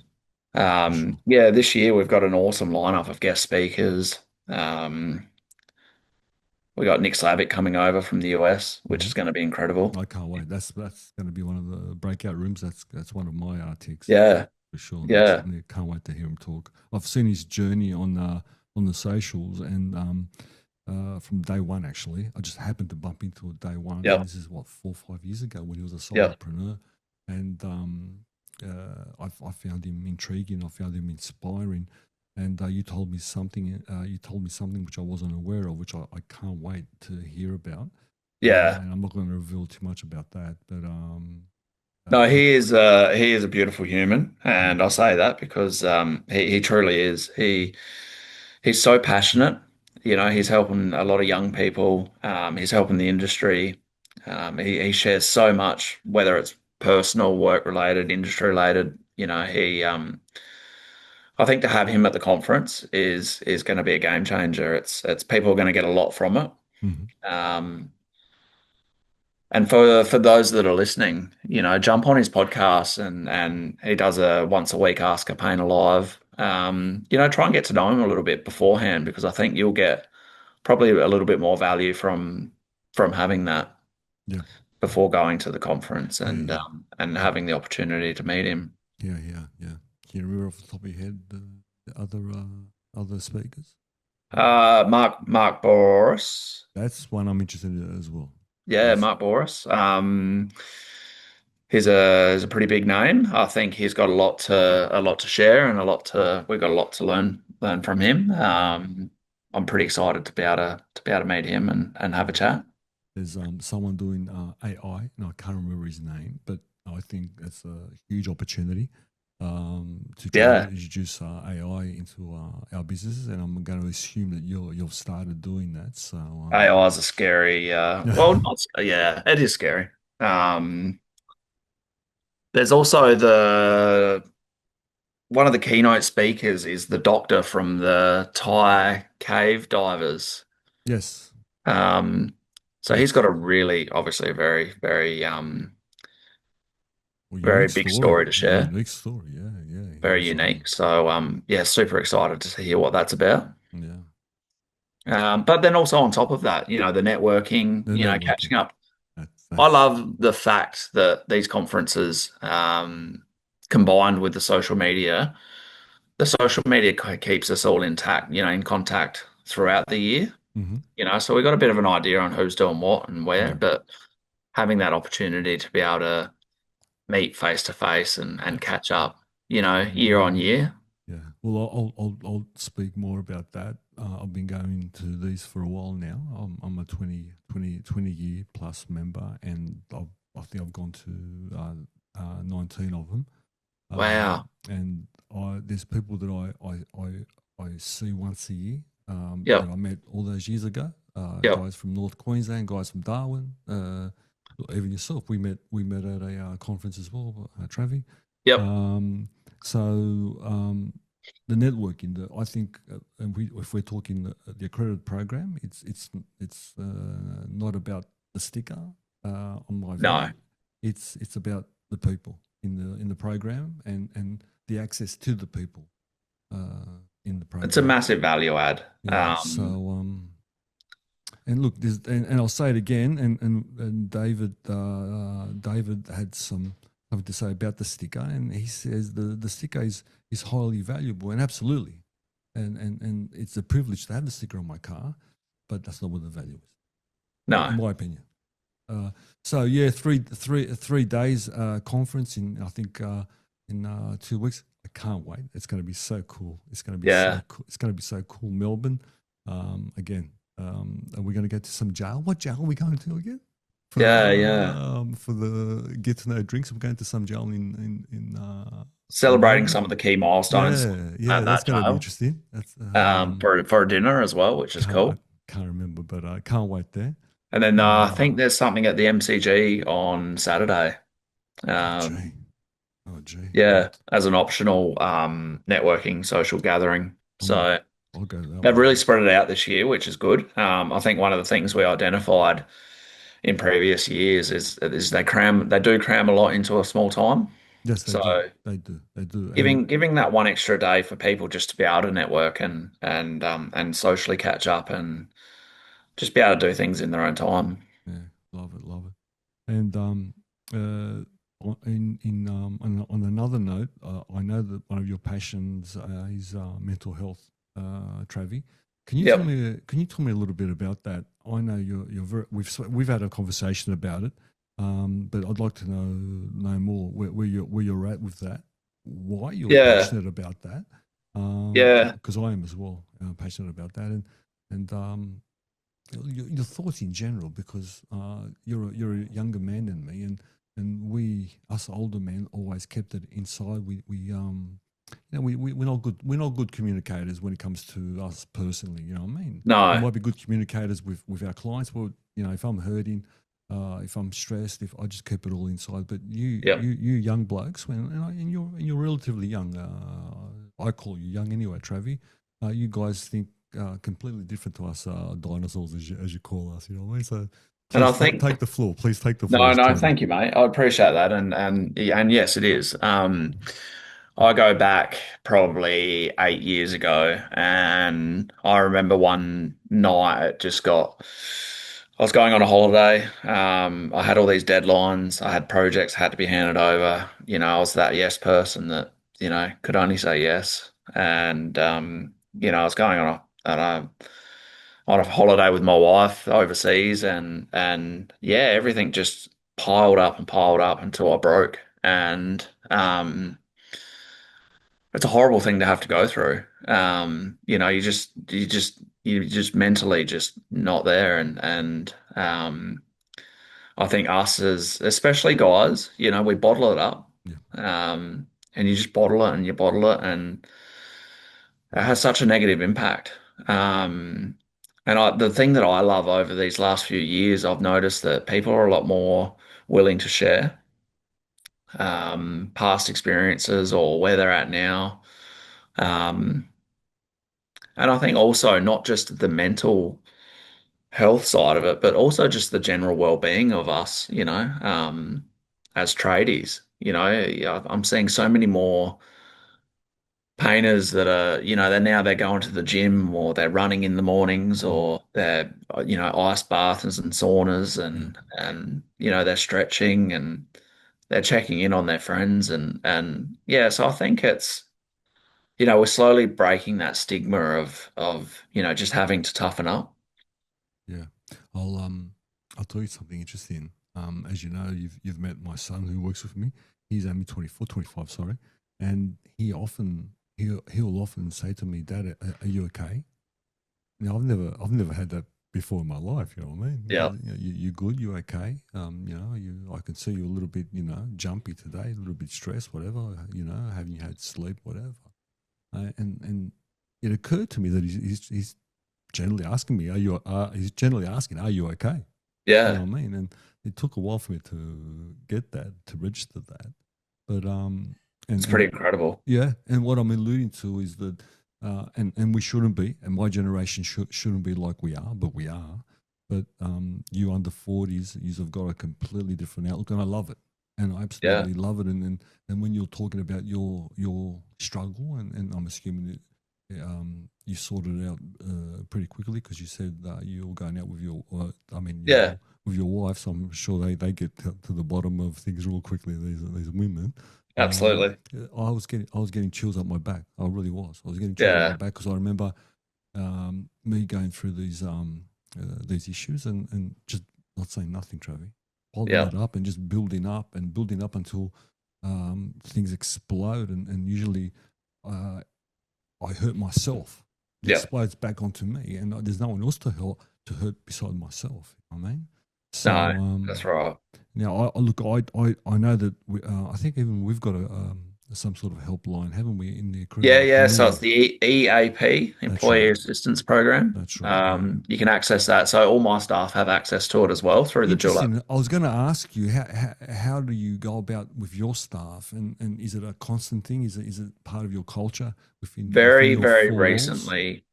for sure. yeah, this year we've got an awesome lineup of guest speakers. Um, we got Nick Slavic coming over from the US, which Hmm. is going to be incredible. I can't wait. That's going to be one of the breakout rooms. That's one of my ticks Yeah, for sure. That's yeah, I can't wait to hear him talk. I've seen his journey on the socials, and from day one. Actually, I just happened to bump into it day one, and Yep. this is what 4 or 5 years ago when he was a Yep. solopreneur, and I found him intriguing. I found him inspiring, and you told me something. You told me something which I wasn't aware of, which I can't wait to hear about. Yeah. And I'm not going to reveal too much about that, but No, it, he is a beautiful human, and I mm, say that because he truly is. He's so passionate. You know, he's helping a lot of young people. He's helping the industry. He shares so much, whether it's personal, work related, industry related. You know, he I think to have him at the conference is going to be a game changer. It's people are going to get a lot from it. mhm. Um, and for those that are listening, you know, jump on his podcast and he does a once a week Ask a Painter live. You know, try and get to know him a little bit beforehand because I think you'll get probably a little bit more value from having that Yeah, before going to the conference yeah, yeah, and yeah, having the opportunity to meet him. yeah, yeah, yeah. Can you remember off the top of your head the other speakers? Mark Boris. That's one I'm interested in as well. Yeah, Yes. Mark Boris. He's a pretty big name. I think he's got a lot to share and a lot to we've got a lot to learn from him. I'm pretty excited to be able to meet him and have a chat. There's someone doing AI, and I can't remember his name, but I think that's a huge opportunity to try to Yeah, introduce AI into our businesses, and I'm going to assume that you've started doing that. So AI is a scary. Well, not yeah, it is scary. Um, there's also the one of the keynote speakers is the doctor from the Thai cave divers. yes, Um, so he's yes, got a really, obviously, a well, very unique big story, story to share, unique story. Yeah, yeah, he very was unique. So, yeah, super excited to hear what that's about. yeah, But then also on top of that, you know, the networking, the you know, networking. catching up. I That's love the fact that these conferences, combined with the social media keeps us all intact, you know, in contact throughout the year. hmm You know, so we got a bit of an idea on who's doing what and where, yeah, but having that opportunity to be able to meet face to face yeah. and catch up, you know, year on year. Yeah, well, I'll speak more about that. I've been going to these for a while now. I'm a 20 year plus member, and I think I've gone to 19 of them. Wow. And there's people that I see once a year that Yep. I met all those years ago. Yep. Guys from North Queensland, guys from Darwin, even yourself. We met at a conference as well, Travi. Yep. Um, so the networking, I think, and if we're talking the accredited program, it's not about the sticker, on my No, view. It's about the people in the program and the access to the people in the it's a program. massive value add. Yeah. So and look, and I'll say it again. And David had something to say about the sticker, and he says the sticker is highly valuable, and absolutely, and it's a privilege to have the sticker on my car, but that's not what the value is, No. in my opinion. Uh, so yeah, 3 days conference in I think in 2 weeks. I can't wait. It's going to be so cool. It's going to be so Yeah. cool. It's going to be so cool. Melbourne, again. Are we going to go to some jail? What jail are we going to again? Yeah. Yeah. For the get to know drinks. We're going to some jail in Celebrating Melbourne. some of the key milestones Yeah, yeah. at That's that going to be jail. interesting. That's For a dinner as well, which is I cool. can't remember, but I can't wait there. And then I think Um, there's something at the MCG on Saturday. oh gee, Um, oh gee. yeah, as an optional networking social gathering. I'm gonna, So I'll go to that they've one really then. spread it out this year, which is good. I think one of the things we identified in previous years is they do cram a lot into a small time. Yes, they So do. They do. And giving that one extra day for people just to be able to network and socially catch up and just be able to do things in their own time. yeah, love it, love it. And on another note, I know that one of your passions is mental health, Travi. Can you tell Yep. me? Can you tell me a little bit about that? I know you're very. We've had a conversation about it, but I'd like to know more where you're at with that. Why you're Yeah. passionate about that? Yeah. Because I am as well, passionate about that, and your thoughts in general. Because you're a younger man than me, and we us older men always kept it inside. We're not good. We're not good communicators when it comes to us personally. You know what I mean? We No. might be good communicators with our clients, but if I'm hurting, if I'm stressed, if I just keep it all inside. But Yep. you young blokes, and you're relatively young. I call you young anyway, Travi. You guys think completely different to us dinosaurs, as you call us. You know what I mean? So And I please think take the floor. Please take the floor, no, no, Travi. thank you, mate. I appreciate that, and yes, it is. I go back probably 8 years ago, and I remember one night it just got. I was going on a holiday. I had all these deadlines. I had projects had to be handed over. I was that yes person that could only say yes, and I was going on a holiday with my wife overseas, and yeah, everything just piled up until I broke, and it's a horrible thing to have to go through. You just mentally just not there, and I think us as especially guys, we bottle it up, Yeah, and you just bottle it and you bottle it, and it has such a negative impact. Um, the thing that I love over these last few years, I've noticed that people are a lot more willing to share past experiences or where they're at now. Um, and I think also not just the mental health side of it, but also just the general well-being of us, as tradies. Yeah, I'm seeing so many more painters that are, they're going to the gym or they're running in the mornings mm, or they're, ice baths and saunas yeah, and they're stretching and they're checking in on their friends and yeah, so I think we're slowly breaking that stigma of just having to toughen up. yeah. I'll um I'll tell you something interesting. As you know, you've met my son who works with me. He's only 24, 25, sorry, and he'll often say to me, "Dad, are you okay?" Now I've never had that before in my life. You know what I mean? Yeah. You good? You okay? I can see you a little bit, jumpy today, a little bit stressed, whatever. Haven't you had sleep, whatever? And it occurred to me that he's generally asking me, he's generally asking, are you okay? You know Yeah. what I mean? And it took a while for me to get that, to register that. But It's and pretty and incredible. yeah, and what I'm alluding to is that, and we shouldn't be, and my generation shouldn't be like we are, but we are. But you under 40s, you've got a completely different outlook, and I love it, and I Yeah. absolutely love it. And when you're talking about your struggle, and I'm assuming that you sorted it out pretty quickly because you said you're going out with Yeah. with your wife, so I'm sure they get to the bottom of things real quickly. These women. Absolutely. I was getting chills up my back. I really was. I was getting chills up my Yeah. back because I remember me going through these issues and just not saying nothing, Travi, holding Yeah. it up and just building up until things explode. And usually uh, I hurt myself. It Yeah. explodes back onto me, and there's no one else to hurt beside myself. You know what I mean? So No, that's right. now, I look, I know that I think even we've got some sort of helpline, haven't we, in the Yeah, yeah. So it's community? the EAP, That's Employee right. Assistance Program. That's right. Yeah. You can access that. So all my staff have access to it as well through the Dulux. Interesting. I was going to ask you how do you go about with your staff, and is it a constant thing? Is it part of your culture within Very, your very four walls? recently.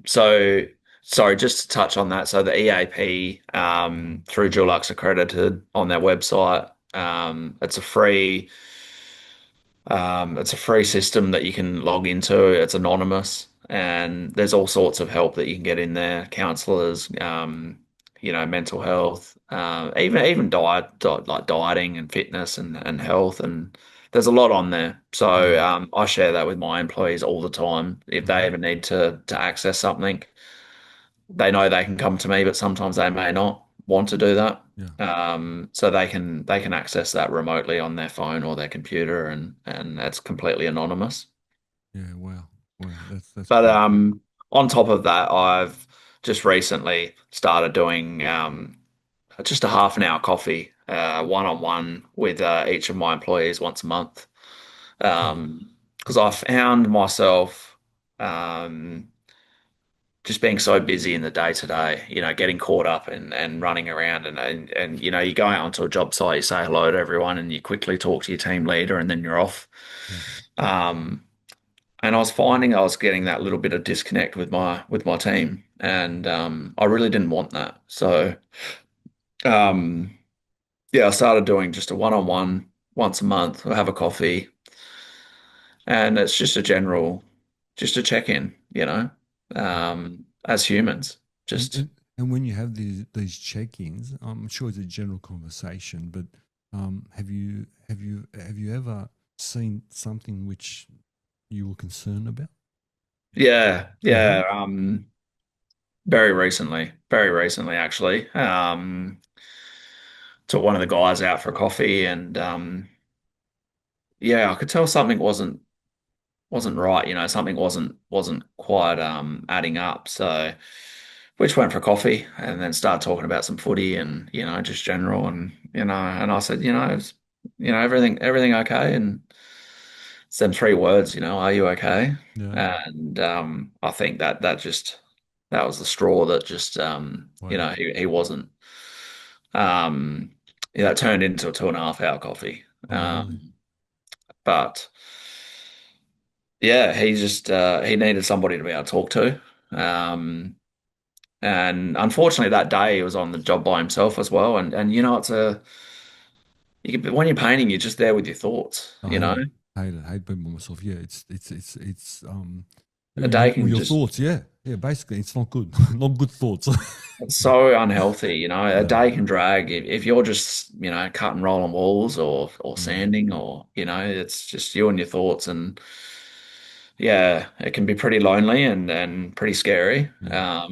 So sorry, just to touch on that. So the EAP through Dulux accredited on their website. It's a free system that you can log into. It's anonymous, and there's all sorts of help that you can get in there. Counselors, mental health, even like dieting and fitness and health and there's a lot on there. So Yeah. I share that with my employees all the time. If they Hmm. ever need to access something, they know they can come to me, but sometimes they may not want to do that. Yeah. So they can access that remotely on their phone or their computer, and that's completely anonymous. Yeah. Wow. Wow. That's But pretty cool. on top of that, I've just recently started doing just a half an hour coffee, one-on-one with each of my employees once a month. Cool. Because I found myself um, just being so busy in the day to day, getting caught up and running around and you go out onto a job site, you say hello to everyone and you quickly talk to your team leader and then you're off. Yeah. Um, and I was finding I was getting that little bit of disconnect with my team, and I really didn't want that. So um, yeah, I started doing just a one-on-one once a month. I have a coffee, and it's just a check-in, Yeah. as humans. And Just and and when you have these check-ins, I'm sure it's a general conversation, but have you ever seen something which you were concerned about? yeah, You yeah. have? Very recently, actually. Took one of the guys out for coffee, and yeah, I could tell something wasn't right. Something wasn't quite adding up. So we just went for coffee and then started talking about some footy and just general and I said, everything okay? And it's them three words, are you okay? Yeah. And I think that was the straw that just Wow. he wasn't um it turned into a 2.5 hour coffee. Oh, really? But yeah, he needed somebody to be able to talk to. Um, and unfortunately, that day he was on the job by himself as well. And it's when you're painting, you're just there with your thoughts. I hate it. Hate it. Hate being by myself. Yeah, it's A day with can your just thoughts. Yeah, yeah. Basically, it's not good. Not good thoughts. it's so unhealthy. A Yeah. day can drag if you're just cutting rolling walls or Mm, sanding or it's just you and your thoughts and yeah, it can be pretty lonely and pretty scary. yeah.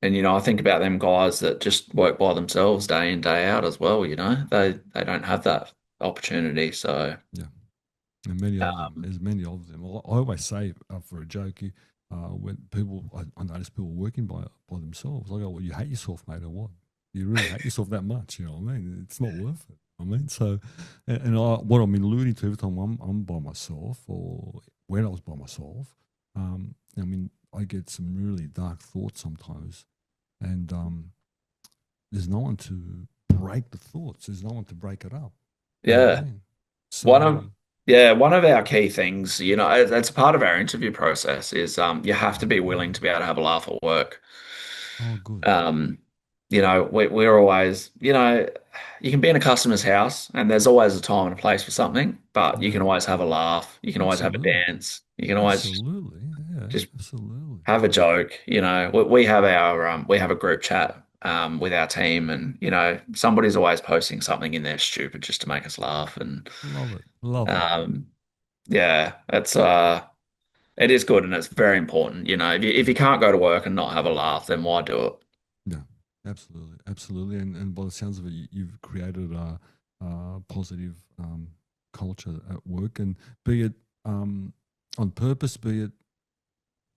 And I think about them guys that just work by themselves day in, day out as well, they don't have that opportunity. So Yeah. And many of them. um, There's many of them. I always say for a joke, when people, I notice people working by themselves. I go, "Well, you hate yourself, mate, or what? You really hate yourself that much? You know what I mean? It's not worth it. I mean, so, what I'm alluding to every time I'm by myself, or when I was by myself, I mean, I get some really dark thoughts sometimes, and there's no one to break the thoughts. There's no one to break it up. You know what I yeah, mean? one So, of yeah, one of our key things, that's part of our interview process is you have to be willing to be able to have a laugh at work. oh, good. Um, we're always, you can be in a customer's house and there's always a time and a place for something, but you Yeah. can always have a laugh. You can always have a Absolutely. dance. You can always Absolutely. Yeah, just absolutely. have a joke. We have a group chat with our team and, somebody's always posting something in there stupid just to make us laugh. And Love it. Love it. um, yeah, it is good and it's very important. If you can't go to work and not have a laugh, then why do it? Yeah, absolutely. Absolutely. And by the sounds of it, you've created a positive culture at work, and be it on purpose, be it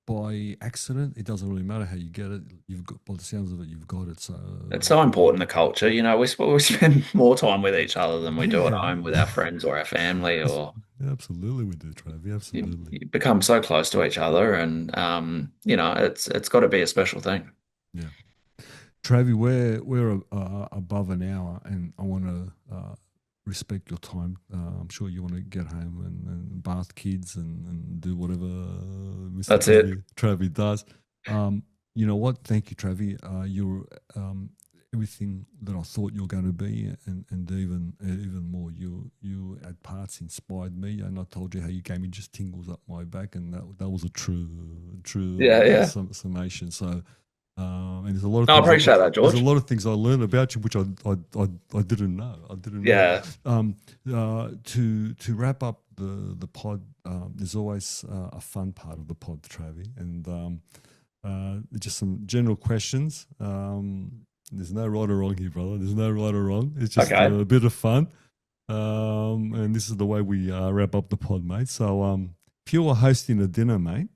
by accident, it doesn't really matter how you get it. You've got, by the sounds of it, you've got it. So, It's so important, the culture. We spend more time with each other than we do at yeah, home with our friends or our family, or absolutely, we do, Trav. you, Absolutely. you become so close to each other, and it's got to be a special thing. Yeah. Travi, we're above an hour, and I want to respect your time. I'm sure you want to get home and bath kids and do whatever Mr. That's it. Travi does. Um, you know what? Thank you, Travi. You're everything that I thought you were going to be, and even more. You at parts inspired me, and I told you how you gave me just tingles up my back, and that was a true Yeah, yeah. summation. So. And there's a lot of No, I things appreciate that, there's a George. lot of things I learned about you which I didn't know. I didn't know. Yeah. To wrap up the pod, there's always a fun part of the pod, Travi, and just some general questions. There's no right or wrong here, brother. There's no right or wrong. It's just Okay. a bit of fun. And this is the way we wrap up the pod, mate. So, if you were hosting a dinner, mate,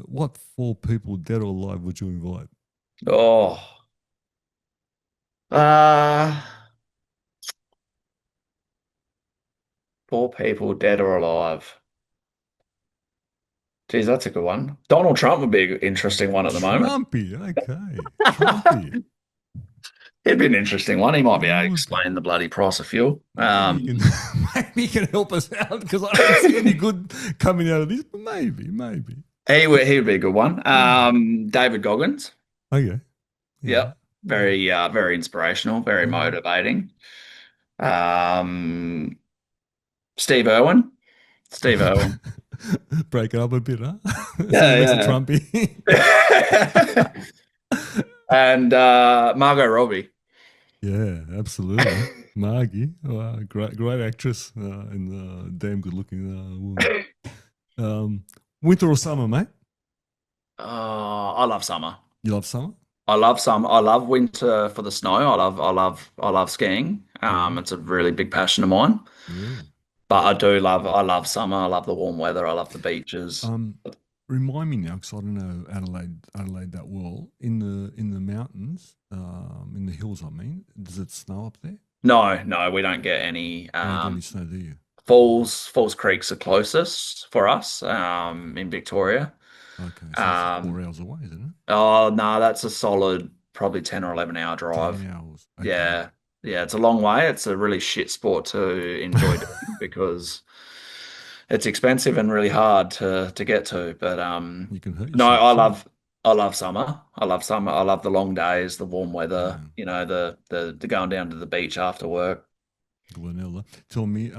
what four people, dead or alive, would you invite? Oh. Uh, four people, dead or alive. Geez, that's a good one. Donald Trump would be an interesting one at the moment. Trumpy, okay. Trumpy. He'd be an interesting one. He might be able to Would be. explain the bloody price of fuel. Maybe he can maybe he can help us out because I don't see any good coming out of this, but maybe. He would be a good one. Yeah. David Goggins. Okay. Yeah. Yep. Very inspirational, very Yeah. motivating. Um, Steve Irwin. Steve Irwin. Break it up a bit, huh? See Mr. Yeah, Trumpy. yeah. And Margot Robbie. Yeah, absolutely. Margie, great actress and damn good looking woman. Um, winter or summer, mate? I love summer. You love summer? I love summer. I love winter for the snow. I love skiing. Yeah, It's a really big passion of mine. yeah. But I love summer. I love the warm weather. I love the beaches. Um, Remind me now, because I don't know Adelaide that well. In the mountains, in the hills, I mean, does it snow up there? No, no, we don't get any. You don't get any snow, do you? Falls Creek's the closest for us in Victoria. Okay, so that's 4 hours Um, away, isn't it? oh no, that's a solid probably 10 or 11 hour drive. 10 hours. Okay, Yeah. Yeah, it's a long way. It's a really shit sport to enjoy doing because it's expensive and really hard to get to. But you can hurt no, yourself too. I love summer. I love summer. I love the long days, the warm weather, Yeah. the going down to the beach after work. Glenella. Tell me,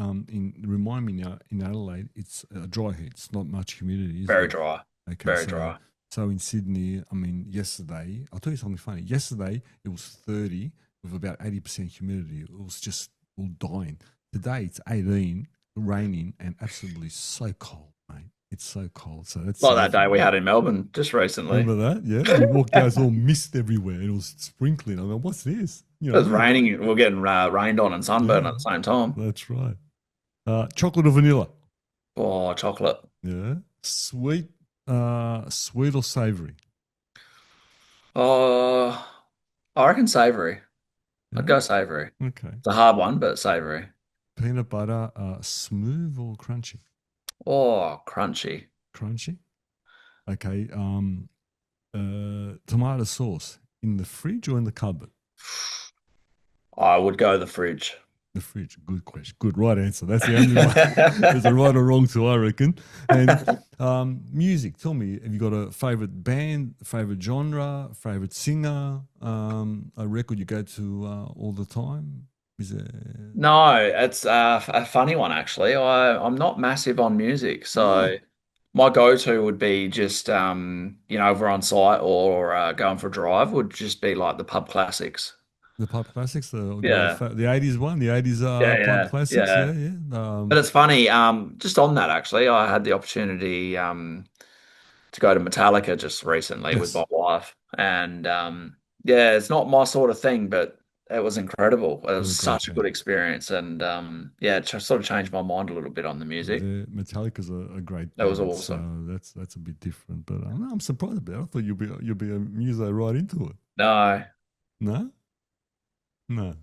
remind me now, in Adelaide, it's a dry heat. It's not much humidity, is Very there? dry. Okay, Very so dry. so in Sydney, I mean, yesterday, I'll tell you something funny. Yesterday, it was 30 with about 80% humidity. It was just all dying. Today, it's 18, raining, and absolutely so cold, mate. It's so cold. So that's Like that day we something. had in Melbourne just recently. Remember that? Yeah. We walked out, it's all mist everywhere. And it was sprinkling. I mean, what's this? You It was know? raining. We are getting rained on and sunburned Yeah, at the same time. that's right. Chocolate or vanilla? Oh, chocolate. Yeah. Sweet or savory? Oh, I reckon savory. I'd Yeah. go savory. Okay. It's a hard one, but savory. Peanut butter, smooth or crunchy? Oh, crunchy. Crunchy. Okay. Tomato sauce in the fridge or in the cupboard? I would go the fridge. The fridge. Good question. Good. Right answer. That's the only one. There's a right or wrong to, I reckon. And music. Tell me, have you got a favorite band, favorite genre, favorite singer, a record you go to all the time? Is it? No, it's a funny one actually. I'm not massive on music, so Oh, my go-to would be just over on site or going for a drive would just be like the pub classics. the pub classics, Yeah, the 80s one, the 80s yeah, pub yeah, classics. yeah. Yeah, yeah. But it's funny. Just on that actually, I had the opportunity to go to Metallica just recently with Yes, my wife, and yeah, it's not my sort of thing, but it was incredible. It they're was a great such a good band. experience, and yeah, it sort of changed my mind a little bit on the music. The Metallica's a great That was band, so awesome. that's a bit different. But I'm surprised about it. I thought you'll be a muso right into it. No, No, no.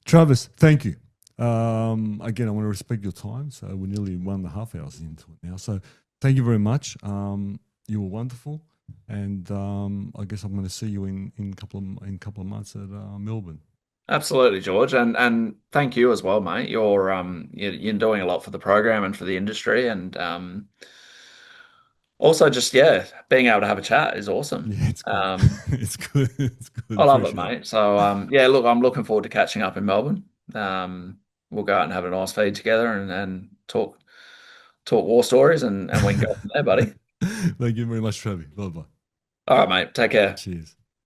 Travis, thank you. Again, I want to respect your time. So we're nearly 1.5 hours into it now. So thank you very much. You were wonderful, and I guess I'm going to see you in couple of months at Melbourne. absolutely, George, and thank you as well, mate. You're doing a lot for the program and for the industry, and also just yeah, being able to have a chat is awesome. Yeah, it's good. Um, It's good. It's good. I love it, Appreciate it. mate. So yeah, look, I'm looking forward to catching up in Melbourne. We'll go out and have a nice feed together and talk war stories and we can go from there, buddy. Thank you very much, Travis. Bye bye. All right, mate. Take care. Cheers.